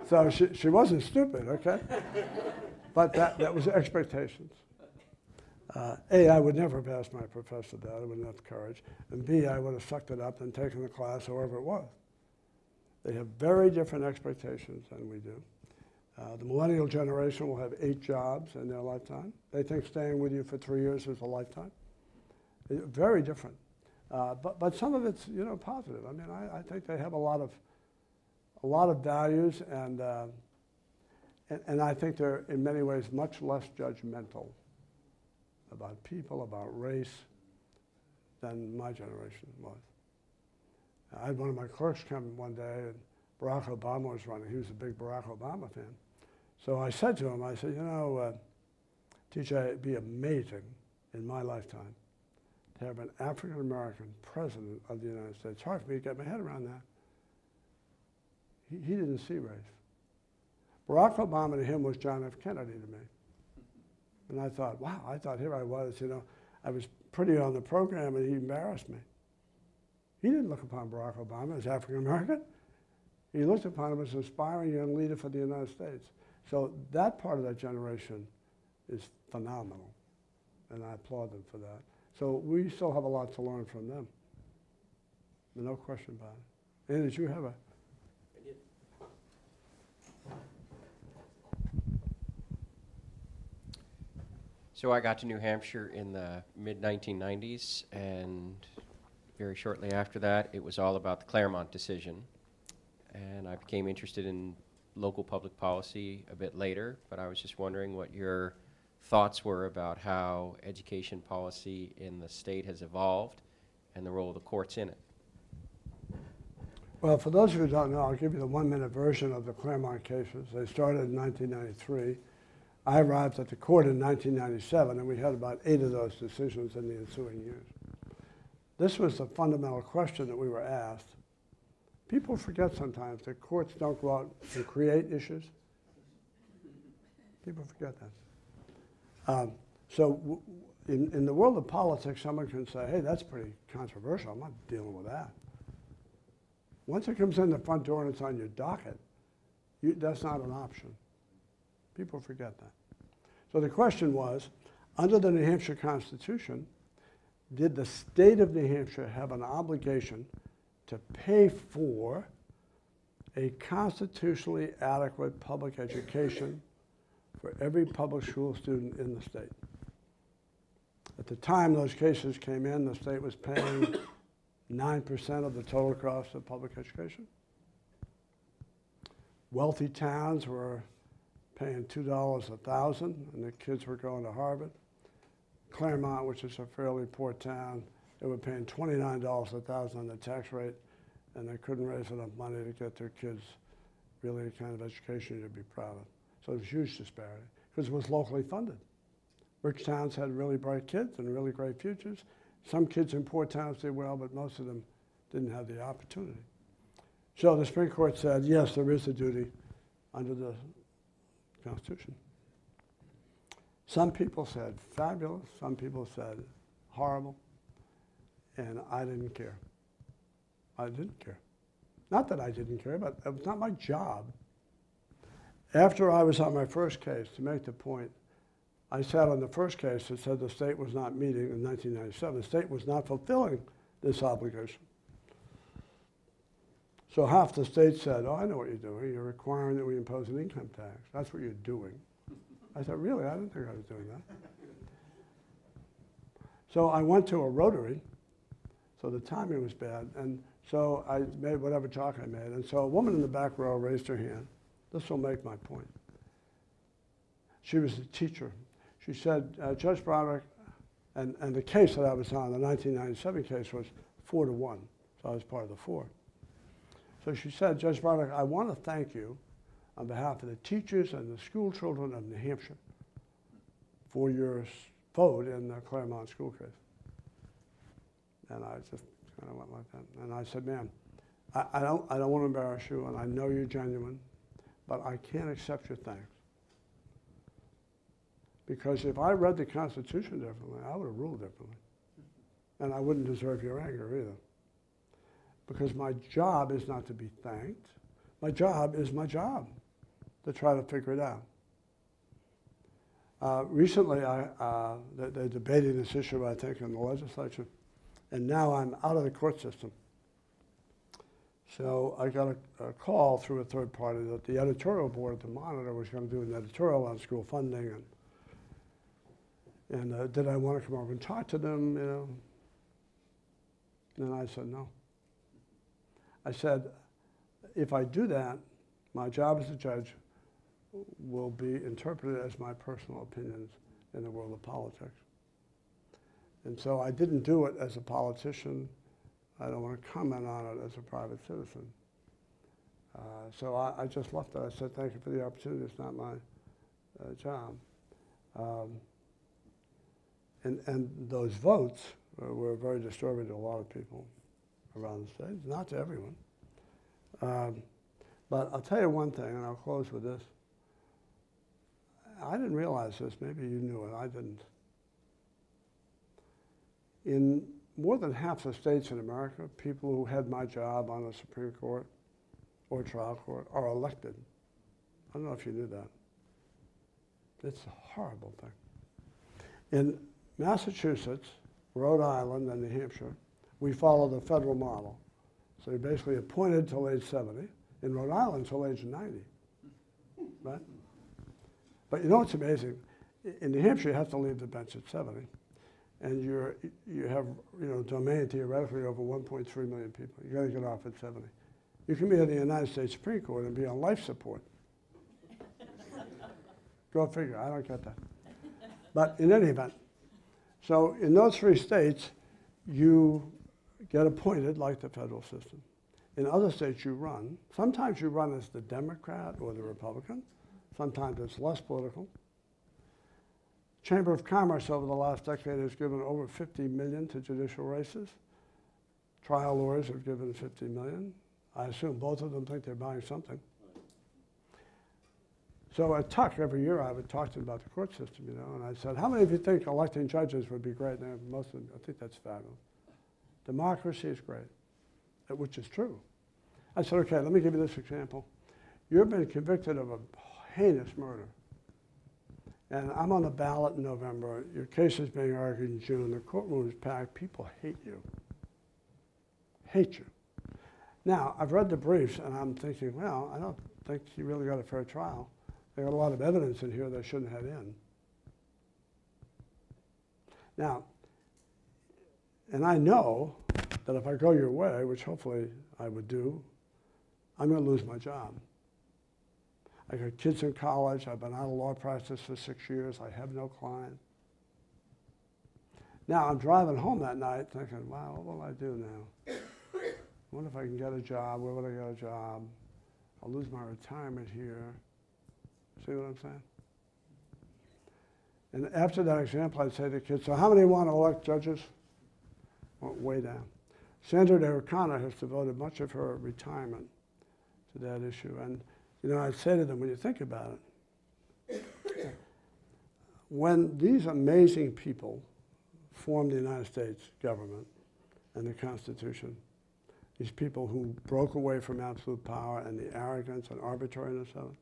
So she wasn't stupid, okay? But that was expectations. A, I would never have asked my professor that, I wouldn't have the courage. And B, I would have sucked it up and taken the class however it was. They have very different expectations than we do. The millennial generation will have 8 jobs in their lifetime. They think staying with you for 3 years is a lifetime. Very different. But some of it's, you know, positive. I mean, I think they have a lot of values, and I think they're in many ways much less judgmental about people, about race, than my generation was. I had one of my clerks come one day, and Barack Obama was running. He was a big Barack Obama fan. So I said to him, I said, you know, TJ, it'd be amazing in my lifetime to have an African-American president of the United States. It's hard for me to get my head around that. He didn't see race. Barack Obama to him was John F. Kennedy to me. And I thought, wow, I thought here I was, you know, I was pretty on the program and he embarrassed me. He didn't look upon Barack Obama as African-American. He looked upon him as an aspiring young leader for the United States. So that part of that generation is phenomenal, and I applaud them for that. So we still have a lot to learn from them. No question about it. And did you have a? So I got to New Hampshire in the mid-1990s, and very shortly after that, it was all about the Claremont decision. And I became interested in local public policy a bit later, but I was just wondering what your thoughts were about how education policy in the state has evolved and the role of the courts in it. Well, for those of you who don't know, I'll give you the 1-minute version of the Claremont cases. They started in 1993. I arrived at the court in 1997, and we had about 8 of those decisions in the ensuing years. This was the fundamental question that we were asked. People forget sometimes that courts don't go out and create issues. People forget that. So in the world of politics, someone can say, hey, that's pretty controversial. I'm not dealing with that. Once it comes in the front door and it's on your docket, that's not an option. People forget that. So the question was, under the New Hampshire Constitution, did the state of New Hampshire have an obligation to pay for a constitutionally adequate public education for every public school student in the state? At the time those cases came in, the state was paying 9% of the total cost of public education. Wealthy towns were paying $2 a thousand, and the kids were going to Harvard. Claremont, which is a fairly poor town, they were paying $29 a thousand on the tax rate, and they couldn't raise enough money to get their kids really the kind of education you'd be proud of. So it was huge disparity, because it was locally funded. Rich towns had really bright kids and really great futures. Some kids in poor towns did well, but most of them didn't have the opportunity. So the Supreme Court said, yes, there is a duty under the Constitution. Some people said fabulous, some people said horrible, and I didn't care. I didn't care. Not that I didn't care, but it was not my job. After I was on my first case, to make the point, I sat on the first case that said the state was not meeting in 1997. The state was not fulfilling this obligation. So half the state said, oh, I know what you're doing. You're requiring that we impose an income tax. That's what you're doing. I said, really? I didn't think I was doing that. So I went to a Rotary, so the timing was bad, and so I made whatever talk I made. And so a woman in the back row raised her hand. This will make my point. She was a teacher. She said, Judge Broderick, and the case that I was on, the 1997 case, was 4-1, so I was part of the 4. So she said, Judge Broderick, I want to thank you on behalf of the teachers and the school children of New Hampshire for your vote in the Claremont school case. And I just kind of went like that. And I said, ma'am, I don't want to embarrass you, and I know you're genuine, but I can't accept your thanks. Because if I read the Constitution differently, I would have ruled differently. And I wouldn't deserve your anger either. Because my job is not to be thanked. My job is my job, to try to figure it out. Recently, they're debating this issue, I think, in the legislature, and now I'm out of the court system. So I got a call through a third party that the editorial board at the Monitor was going to do an editorial on school funding, and did I want to come over and talk to them, you know? And I said no. I said, if I do that, my job as a judge will be interpreted as my personal opinions in the world of politics. And so I didn't do it as a politician. I don't want to comment on it as a private citizen. So I just left it. I said, thank you for the opportunity. It's not my job. And those votes were very disturbing to a lot of people around the state, not to everyone. But I'll tell you one thing, and I'll close with this. I didn't realize this. Maybe you knew it. I didn't. In more than half the states in America, people who had my job on the Supreme Court or trial court are elected. I don't know if you knew that. It's a horrible thing. In Massachusetts, Rhode Island, and New Hampshire, we follow the federal model. So you're basically appointed till age 70. In Rhode Island, till age 90, right? But you know what's amazing? In New Hampshire, you have to leave the bench at 70. And you have, domain theoretically over 1.3 million people. You got to get off at 70. You can be in the United States Supreme Court and be on life support. Go figure, I don't get that. But in any event, so in those 3 states, you get appointed like the federal system. In other states, you run. Sometimes you run as the Democrat or the Republican. Sometimes it's less political. Chamber of Commerce over the last decade has given over $50 million to judicial races. Trial lawyers have given $50 million. I assume both of them think they're buying something. So at Tuck, every year I would talk to them about the court system, and I said, how many of you think electing judges would be great? And most of them, I think that's fabulous. Democracy is great, which is true. I said, okay, let me give you this example. You've been convicted of a heinous murder. and I'm on the ballot in November. Your case is being argued in June. The courtroom is packed. People hate you. Hate you. Now, I've read the briefs, and I'm thinking, well, I don't think you really got a fair trial. There got a lot of evidence in here they shouldn't have in. Now, and I know that if I go your way, which hopefully I would do, I'm going to lose my job. I got kids in college. I've been out of law practice for 6 years. I have no client. Now, I'm driving home that night thinking, wow, what will I do now? I wonder if I can get a job. Where would I get a job? I'll lose my retirement here. See what I'm saying? And after that example, I'd say to the kids, so how many want to elect judges? Went way down. Sandra Day O'Connor has devoted much of her retirement to that issue. And, you know, I'd say to them, when you think about it, when these amazing people formed the United States government and the Constitution, these people who broke away from absolute power and the arrogance and arbitrariness of it,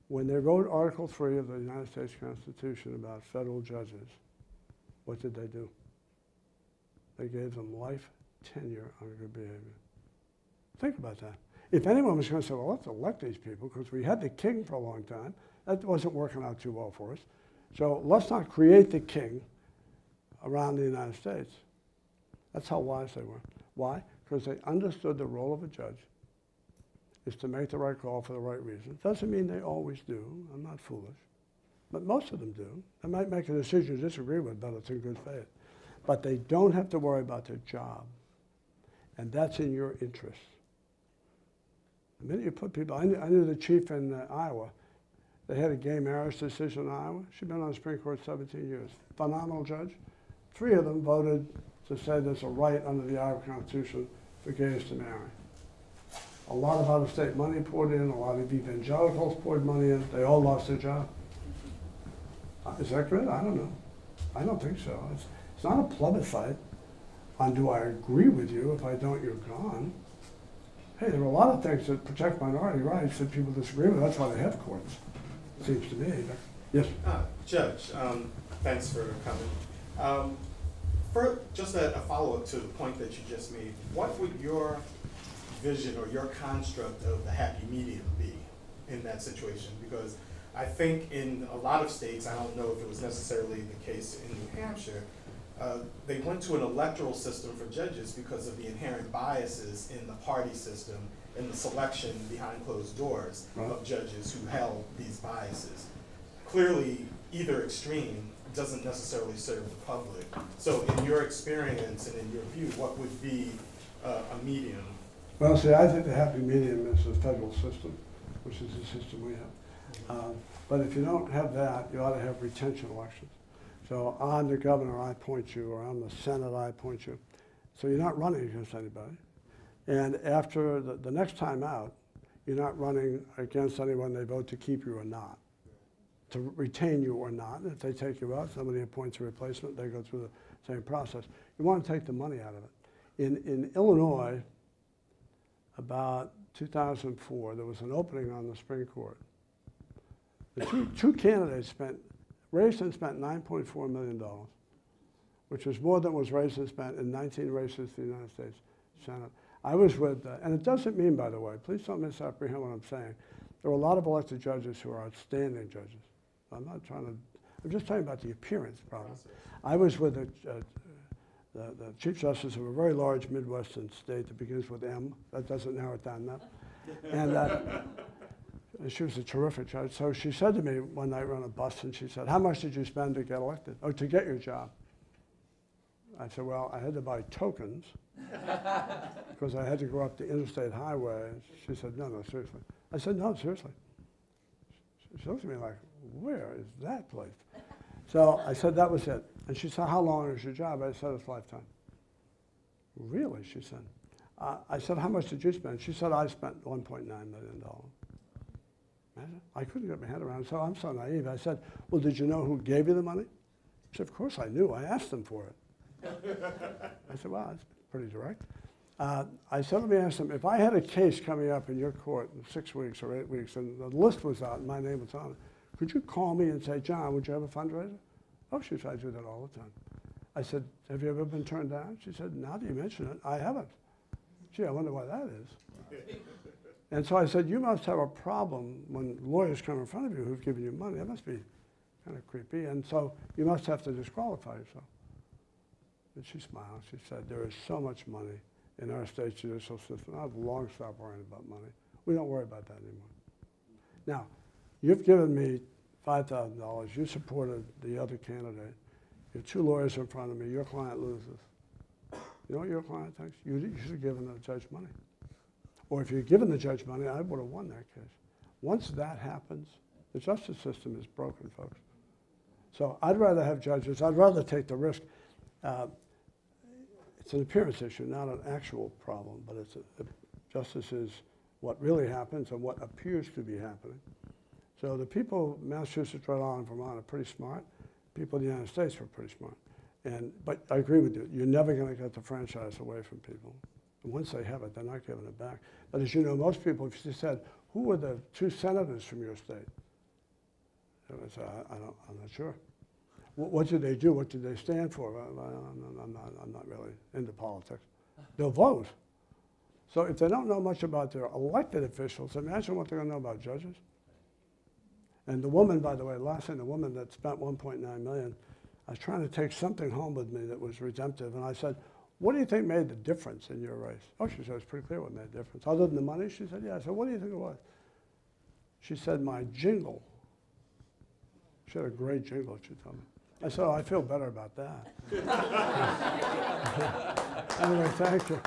when they wrote Article 3 of the United States Constitution about federal judges, what did they do? They gave them life tenure on good behavior. Think about that. If anyone was going to say, well, let's elect these people, because we had the king for a long time, that wasn't working out too well for us. So let's not create the king around the United States. That's how wise they were. Why? Because they understood the role of a judge is to make the right call for the right reason. Doesn't mean they always do. I'm not foolish. But most of them do. They might make a decision you disagree with, but it's in good faith. But they don't have to worry about their job. And that's in your interest. The minute you put people, I knew the chief in Iowa. They had a gay marriage decision in Iowa. She'd been on the Supreme Court 17 years. Phenomenal judge. 3 of them voted to say there's a right under the Iowa Constitution for gays to marry. A lot of out-of-state money poured in, a lot of evangelicals poured money in. They all lost their job. Is that good? I don't know. I don't think so. It's not a plebiscite on do I agree with you. If I don't, you're gone. Hey, there are a lot of things that protect minority rights that people disagree with. That's why they have courts, it seems to me. Yes? Judge, thanks for coming. Just a follow-up to the point that you just made, what would your vision or your construct of the happy medium be in that situation? Because I think in a lot of states, I don't know if it was necessarily the case in New Hampshire, they went to an electoral system for judges because of the inherent biases in the party system and the selection behind closed doors of judges who held these biases. Clearly, either extreme doesn't necessarily serve the public. So in your experience and in your view, what would be a medium? Well, see, I think the happy medium is the federal system, which is the system we have. But if you don't have that, you ought to have retention elections. So I'm the governor, I appoint you, or I'm the Senate, I appoint you. So you're not running against anybody. And after the next time out, you're not running against anyone they vote to keep you or not, to retain you or not. And if they take you out, somebody appoints a replacement, they go through the same process. You want to take the money out of it. In Illinois, about 2004, there was an opening on the Supreme Court. The two candidates raised and spent $9.4 million, which was more than was raised and spent in 19 races to the United States Senate. I was with, and it doesn't mean, by the way, please don't misapprehend what I'm saying. There were a lot of elected judges who are outstanding judges. I'm not trying to, I'm just talking about the appearance problem. I was with the Chief Justice of a very large Midwestern state that begins with M. That doesn't narrow it down enough. And she was a terrific judge. So she said to me one night, we're on a bus, and she said, how much did you spend to get elected? Oh, to get your job. I said, well, I had to buy tokens because I had to go up the interstate highway. She said, no, seriously. I said, no, seriously. She looked at me like, where is that place? So I said, that was it. And she said, how long is your job? I said, it's lifetime. Really, she said. I said, how much did you spend? She said, I spent $1.9 million. I couldn't get my head around it, so I'm so naive. I said, well, did you know who gave you the money? She said, of course I knew. I asked them for it. I said, well, that's pretty direct. I said, let me ask them, if I had a case coming up in your court in 6 weeks or 8 weeks, and the list was out and my name was on it, could you call me and say, John, would you have a fundraiser? Oh, she said, I do that all the time. I said, have you ever been turned down? She said, now that you mention it, I haven't. Gee, I wonder why that is. And so I said, you must have a problem when lawyers come in front of you who've given you money. That must be kind of creepy. And so you must have to disqualify yourself. And she smiled. She said, there is so much money in our state judicial system. I've long stopped worrying about money. We don't worry about that anymore. Now, you've given me $5,000. You supported the other candidate. You have 2 lawyers in front of me. Your client loses. You know what your client thinks? You should have given the judge money. Or if you'd given the judge money, I would have won that case. Once that happens, the justice system is broken, folks. So I'd rather have judges. I'd rather take the risk. It's an appearance issue, not an actual problem, but justice is what really happens and what appears to be happening. So the people of Massachusetts, Rhode Island, Vermont are pretty smart. People in the United States are pretty smart. But I agree with you. You're never going to get the franchise away from people. And once they have it, they're not giving it back. But as you know, most people, if you said, who were the 2 senators from your state? They would say, I'm not sure. What did they do? What did they stand for? I'm not really into politics. They'll vote. So if they don't know much about their elected officials, imagine what they're going to know about judges. And the woman, by the way, last thing, the woman that spent $1.9 million, I was trying to take something home with me that was redemptive, and I said, what do you think made the difference in your race? Oh, she said, it's pretty clear what made the difference. Other than the money? She said, yeah. I said, what do you think it was? She said, my jingle. She had a great jingle, she told me. I said, oh, I feel better about that. Anyway, thank you.